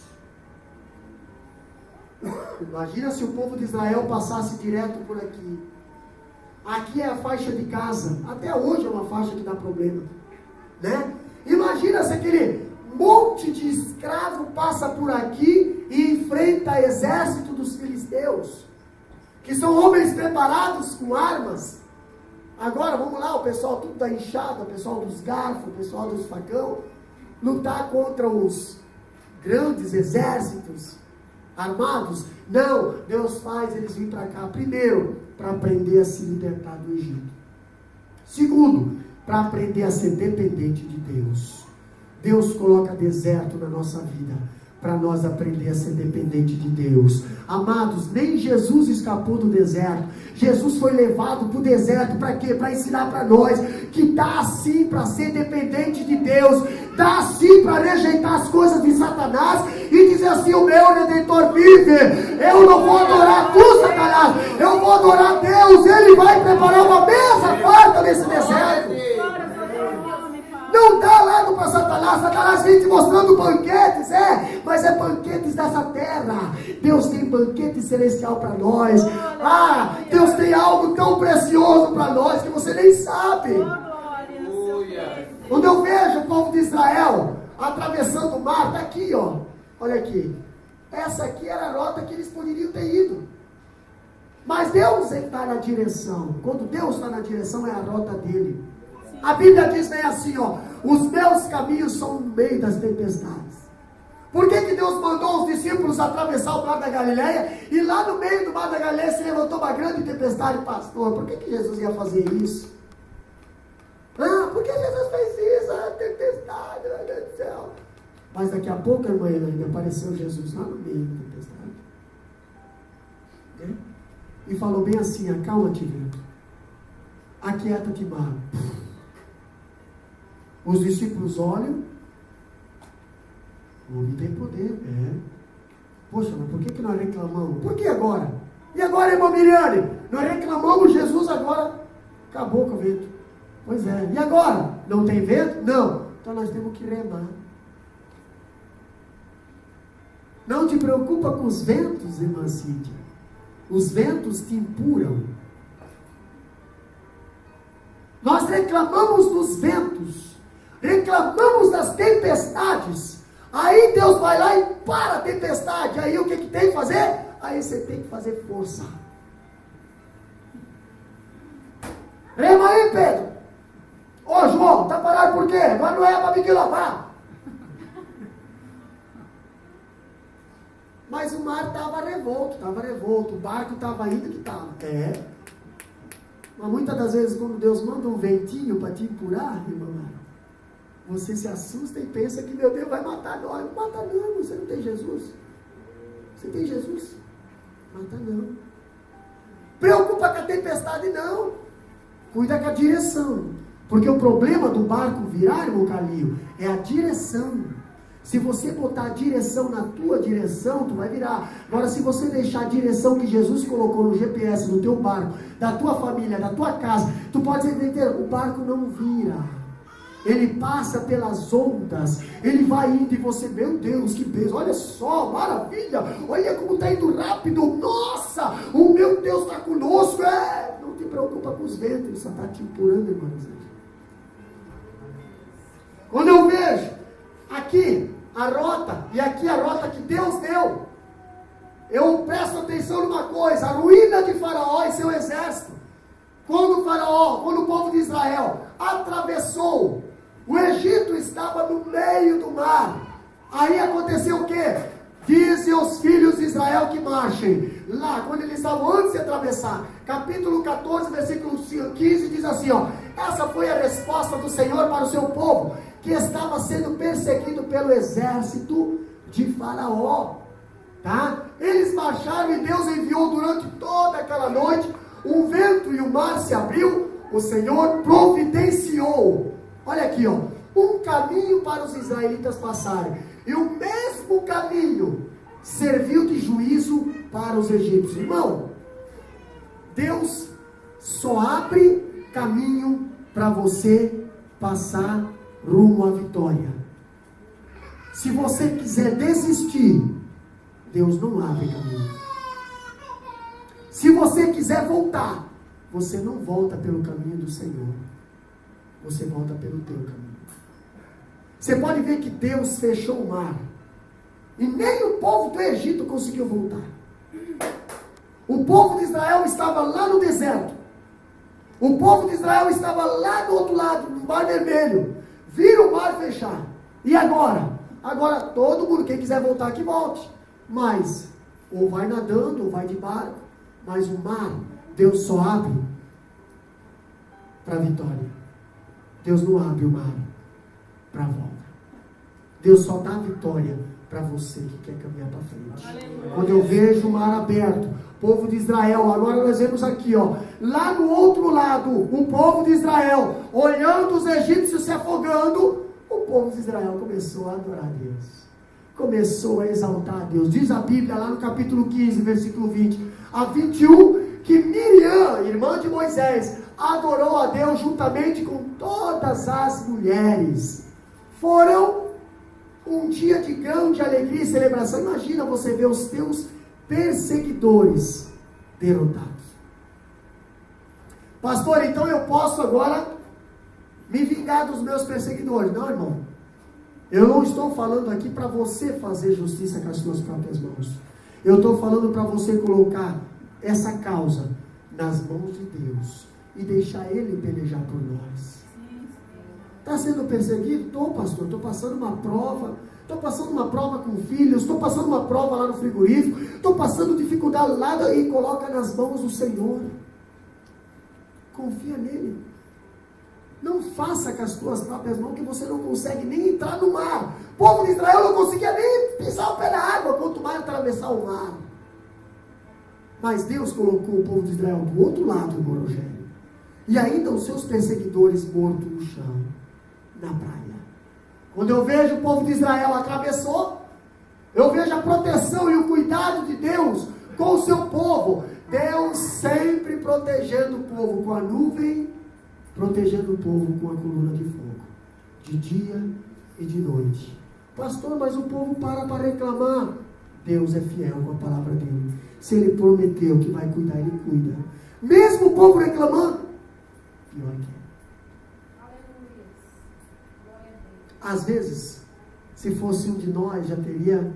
Imagina se o povo de Israel passasse direto por aqui. Aqui é a faixa de Gaza. Até hoje é uma faixa que dá problema, né? Imagina se aquele monte de escravo passa por aqui e enfrenta o exército dos filisteus, que são homens preparados com armas. Agora, vamos lá, o pessoal tudo da enxada, o pessoal dos garfos, o pessoal dos facão, lutar contra os grandes exércitos armados. Não, Deus faz eles virem para cá, primeiro, para aprender a se libertar do Egito. Segundo, para aprender a ser dependente de Deus. Deus coloca deserto na nossa vida, para nós aprender a ser dependente de Deus. Amados, nem Jesus escapou do deserto. Jesus foi levado para o deserto, para quê? Para ensinar para nós que dá sim para ser dependente de Deus, dá sim para rejeitar as coisas de Satanás e dizer assim: o meu Redentor vive, eu não vou adorar tu, Satanás, eu vou adorar Deus. Ele vai preparar uma mesa farta nesse deserto. Não dá lado para Satanás. Satanás vem te mostrando banquetes, mas é banquetes dessa terra. Deus tem banquete celestial para nós. Deus tem algo tão precioso para nós que você nem sabe. Quando eu vejo o povo de Israel atravessando o mar, está aqui, ó. Olha aqui. Essa aqui era a rota que eles poderiam ter ido. Mas Deus está na direção. Quando Deus está na direção, é a rota dele. A Bíblia diz bem assim, ó: os meus caminhos são no meio das tempestades. Por que Deus mandou os discípulos atravessar o mar da Galileia e lá no meio do mar da Galileia se levantou uma grande tempestade, pastor? Por que Jesus ia fazer isso? Por que Jesus fez isso? Tempestade, meu Deus do céu. Mas daqui a pouco, irmã Helena, apareceu Jesus lá no meio da tempestade. E falou bem assim: acalma-te, vento. Aquieta-te, mar. Os discípulos olham. O homem tem poder. Poxa, mas por que nós reclamamos? Por que agora? E agora, irmã Miriane? Nós reclamamos, Jesus agora acabou com o vento. Pois é. E agora? Não tem vento? Não. Então nós temos que remar. Não te preocupa com os ventos, irmã Cíntia. Os ventos te empuram. Nós reclamamos dos ventos. Reclamamos das tempestades. Aí Deus vai lá e para a tempestade. Aí o que tem que fazer? Aí você tem que fazer força. Rema aí, Pedro. Ô João, tá parado por quê? Agora não é para me lavar. Mas o mar estava revolto. O barco estava indo que estava. Mas muitas das vezes, quando Deus manda um ventinho para te empurrar, irmão, você se assusta e pensa que, meu Deus, vai matar nós. Não mata não, você não tem Jesus. Você tem Jesus. Mata não. Preocupa com a tempestade não. Cuida com a direção. Porque o problema do barco virar, irmão Calil, é a direção. Se você botar a direção na tua direção, tu vai virar. Agora, se você deixar a direção que Jesus colocou no GPS, no teu barco, da tua família, da tua casa, tu pode entender, o barco não vira. Ele passa pelas ondas, ele vai indo e você, meu Deus, que peso, olha só, maravilha, olha como está indo rápido, nossa, o meu Deus está conosco, não te preocupa com os ventos, ele só está te empurrando, irmãos. Quando eu vejo aqui a rota, e aqui a rota que Deus deu, eu presto atenção numa coisa: a ruína de Faraó e seu exército. Quando o povo de Israel atravessou, o Egito estava no meio do mar. Aí aconteceu o quê? Dizem aos filhos de Israel que marchem. Lá, quando eles estavam antes de atravessar, capítulo 14, versículo 15, diz assim, essa foi a resposta do Senhor para o seu povo, que estava sendo perseguido pelo exército de Faraó. Tá? Eles marcharam e Deus enviou durante toda aquela noite um vento e o mar se abriu. O Senhor providenciou, olha aqui, um caminho para os israelitas passarem, e o mesmo caminho serviu de juízo para os egípcios. Irmão, Deus só abre caminho para você passar rumo à vitória. Se você quiser desistir, Deus não abre caminho. Se você quiser voltar, você não volta pelo caminho do Senhor, você volta pelo teu caminho. Você pode ver que Deus fechou o mar, e nem o povo do Egito conseguiu voltar. O povo de Israel estava lá no deserto, O povo de Israel estava lá do outro lado, no Mar Vermelho. Viram o mar fechar. E agora? Agora todo mundo, quem quiser voltar, que volte. Mas, ou vai nadando, ou vai de barco. Mas o mar, Deus só abre para a vitória. Deus não abre o mar para a volta. Deus só dá vitória para você que quer caminhar para frente. Aleluia. Quando eu vejo o mar aberto, povo de Israel, agora nós vemos aqui, ó, lá no outro lado, o povo de Israel, olhando os egípcios se afogando, o povo de Israel começou a adorar a Deus. Começou a exaltar a Deus. Diz a Bíblia lá no capítulo 15, versículo 20 a 21, que Miriam, irmã de Moisés, adorou a Deus juntamente com todas as mulheres. Foram um dia de grande alegria e celebração. Imagina você ver os teus perseguidores derrotados. Pastor, então eu posso agora me vingar dos meus perseguidores? Não, irmão. Eu não estou falando aqui para você fazer justiça com as suas próprias mãos. Eu estou falando para você colocar essa causa nas mãos de Deus e deixar Ele pelejar por nós. Está sendo perseguido? Estou, pastor. Estou passando uma prova. Estou passando uma prova com filhos. Estou passando uma prova lá no frigorífico. Estou passando dificuldade lá e coloca nas mãos do Senhor. Confia nele. Não faça com as tuas próprias mãos, que você não consegue nem entrar no mar. O povo de Israel não conseguia nem pisar o pé na água, quanto mais atravessar o mar. Mas Deus colocou o povo de Israel do outro lado do Morogênio. E ainda os seus perseguidores mortos no chão, na praia. Quando eu vejo o povo de Israel atravessou, eu vejo a proteção e o cuidado de Deus com o seu povo. Deus sempre protegendo o povo com a nuvem, protegendo o povo com a coluna de fogo, de dia e de noite. Pastor, mas o povo para reclamar. Deus é fiel com a palavra dele. Se ele prometeu que vai cuidar, ele cuida. Mesmo o povo reclamando, pior que é. Às vezes, se fosse um de nós, já teria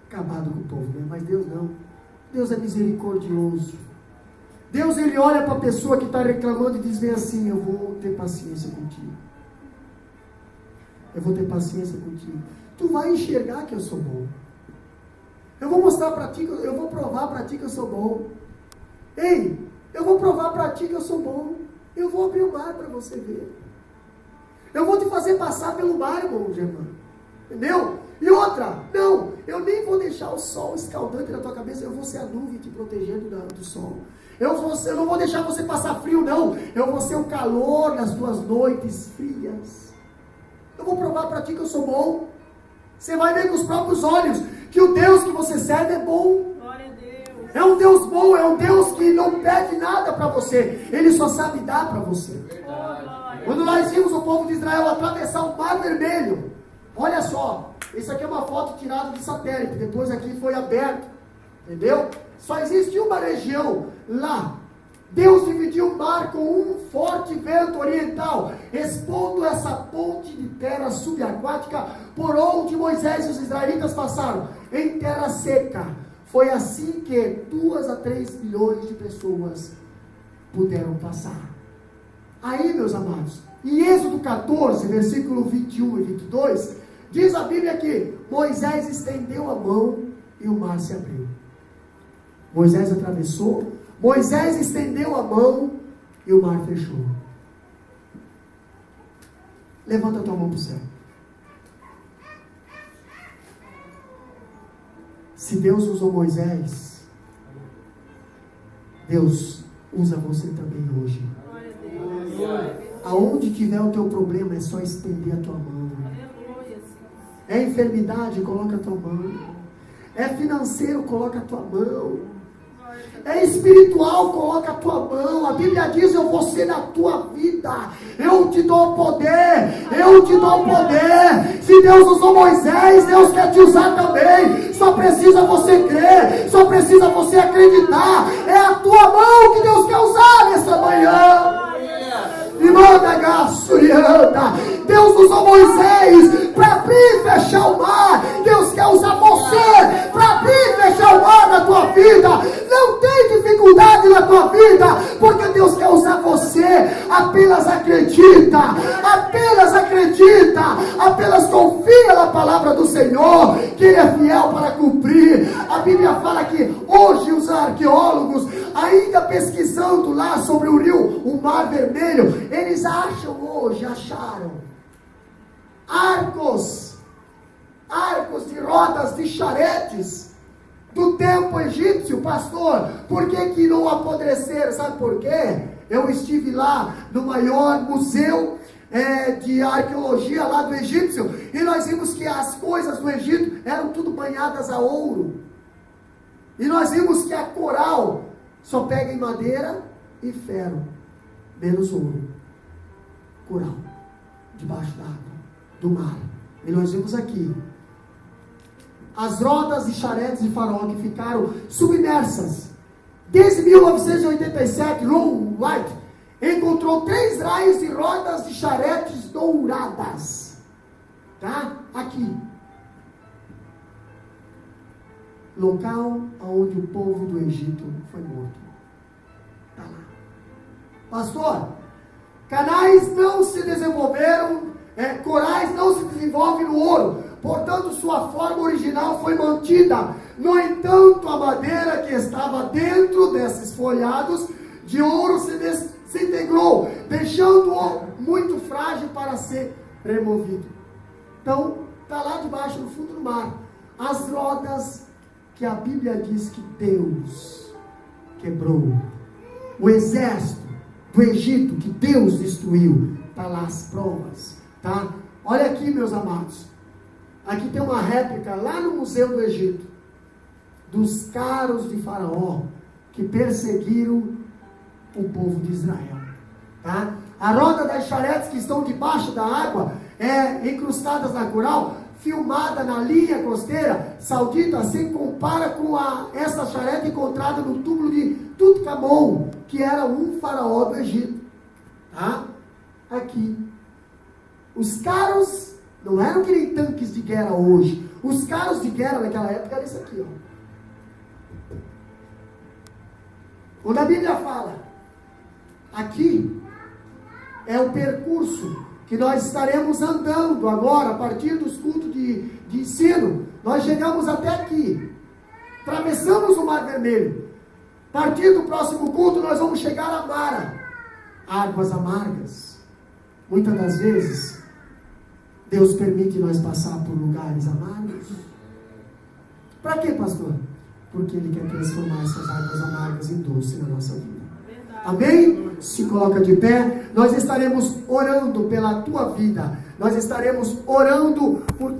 acabado com o povo, né? Mas Deus não. Deus é misericordioso. Deus, ele olha para a pessoa que está reclamando e diz bem assim: eu vou ter paciência contigo. Eu vou ter paciência contigo. Tu vai enxergar que eu sou bom. Eu vou mostrar para ti, eu vou provar para ti que eu sou bom. Ei, eu vou provar para ti que eu sou bom. Eu vou abrir o mar para você ver. Eu vou te fazer passar pelo mar, irmão Germano. Entendeu? E outra, não, eu nem vou deixar o sol escaldante na tua cabeça, eu vou ser a nuvem te protegendo do sol. Eu não vou deixar você passar frio, não. Eu vou ser o calor nas tuas noites frias. Eu vou provar para ti que eu sou bom. Você vai ver com os próprios olhos que o Deus que você serve é bom. Glória a Deus. É um Deus bom, é um Deus que não pede nada para você. Ele só sabe dar para você. Quando nós vimos o povo de Israel atravessar o Mar Vermelho, olha só, isso aqui é uma foto tirada de satélite, depois aqui foi aberto, entendeu? Só existe uma região lá. Deus dividiu o mar com um forte vento oriental, expondo essa ponte de terra subaquática por onde Moisés e os israelitas passaram, em terra seca. Foi assim que 2 a 3 milhões de pessoas puderam passar. Aí, meus amados, em Êxodo 14, versículo 21 e 22, diz a Bíblia que Moisés estendeu a mão e o mar se abriu. Moisés atravessou, Moisés estendeu a mão e o mar fechou. Levanta a tua mão para o céu. Se Deus usou Moisés, Deus usa você também hoje. Aonde tiver o teu problema, é só estender a tua mão. É enfermidade, coloca a tua mão. É financeiro, coloca a tua mão. É espiritual, coloca a tua mão. A Bíblia diz: eu vou ser na tua vida. Eu te dou poder. Eu te dou poder. Se Deus usou Moisés, Deus quer te usar também. Só precisa você crer. Só precisa você acreditar. É a tua mão que Deus quer usar nessa manhã. E manda, Gassurianda. Deus usou Moisés para abrir e fechar o mar. Deus quer usar você para abrir e fechar o mar na tua vida. Não tem dificuldade na tua vida, porque Deus quer usar você. Apenas acredita, apenas confia na palavra do Senhor, que Ele é fiel para cumprir. A Bíblia fala que hoje os arqueólogos, ainda pesquisando lá sobre o rio, o Mar Vermelho, eles acharam arcos de rodas de charetes do tempo egípcio. Pastor, por que não apodreceram? Sabe por quê? Eu estive lá no maior museu de arqueologia lá do egípcio, e nós vimos que as coisas do Egito eram tudo banhadas a ouro. E nós vimos que a coral só pega em madeira e ferro, menos ouro. Coral, debaixo da água, do mar. E nós vimos aqui as rodas e charetes de Faraó que ficaram submersas. Desde 1987, Ron White encontrou 3 raios de rodas de charetes douradas. Tá? Aqui. Local onde o povo do Egito foi morto. Está lá. Pastor, canais não se desenvolveram, corais não se desenvolvem no ouro. Portanto, sua forma original foi mantida. No entanto, a madeira que estava dentro desses folhados de ouro se desintegrou, deixando-o muito frágil para ser removido. Então, está lá debaixo, no fundo do mar, as rodas que a Bíblia diz que Deus quebrou. O exército do Egito que Deus destruiu. Está lá as provas. Tá? Olha aqui, meus amados. Aqui tem uma réplica lá no Museu do Egito dos carros de Faraó que perseguiram o povo de Israel. Tá? A roda das charetes que estão debaixo da água, incrustadas na coral, filmada na linha costeira saudita, se compara com essa charrete encontrada no túmulo de Tutankhamon, que era um faraó do Egito. Tá? Aqui. Os carros não eram que nem tanques de guerra hoje. Os carros de guerra naquela época eram isso aqui, ó. Quando a Bíblia fala, aqui é o percurso que nós estaremos andando agora, a partir dos cultos de ensino. Nós chegamos até aqui, atravessamos o Mar Vermelho. A partir do próximo culto nós vamos chegar a Mara, águas amargas. Muitas das vezes Deus permite nós passar por lugares amargos. Para quê, pastor? Porque Ele quer transformar essas águas amargas em doce na nossa vida. Amém? Se coloca de pé. Nós estaremos orando pela tua vida. Nós estaremos orando por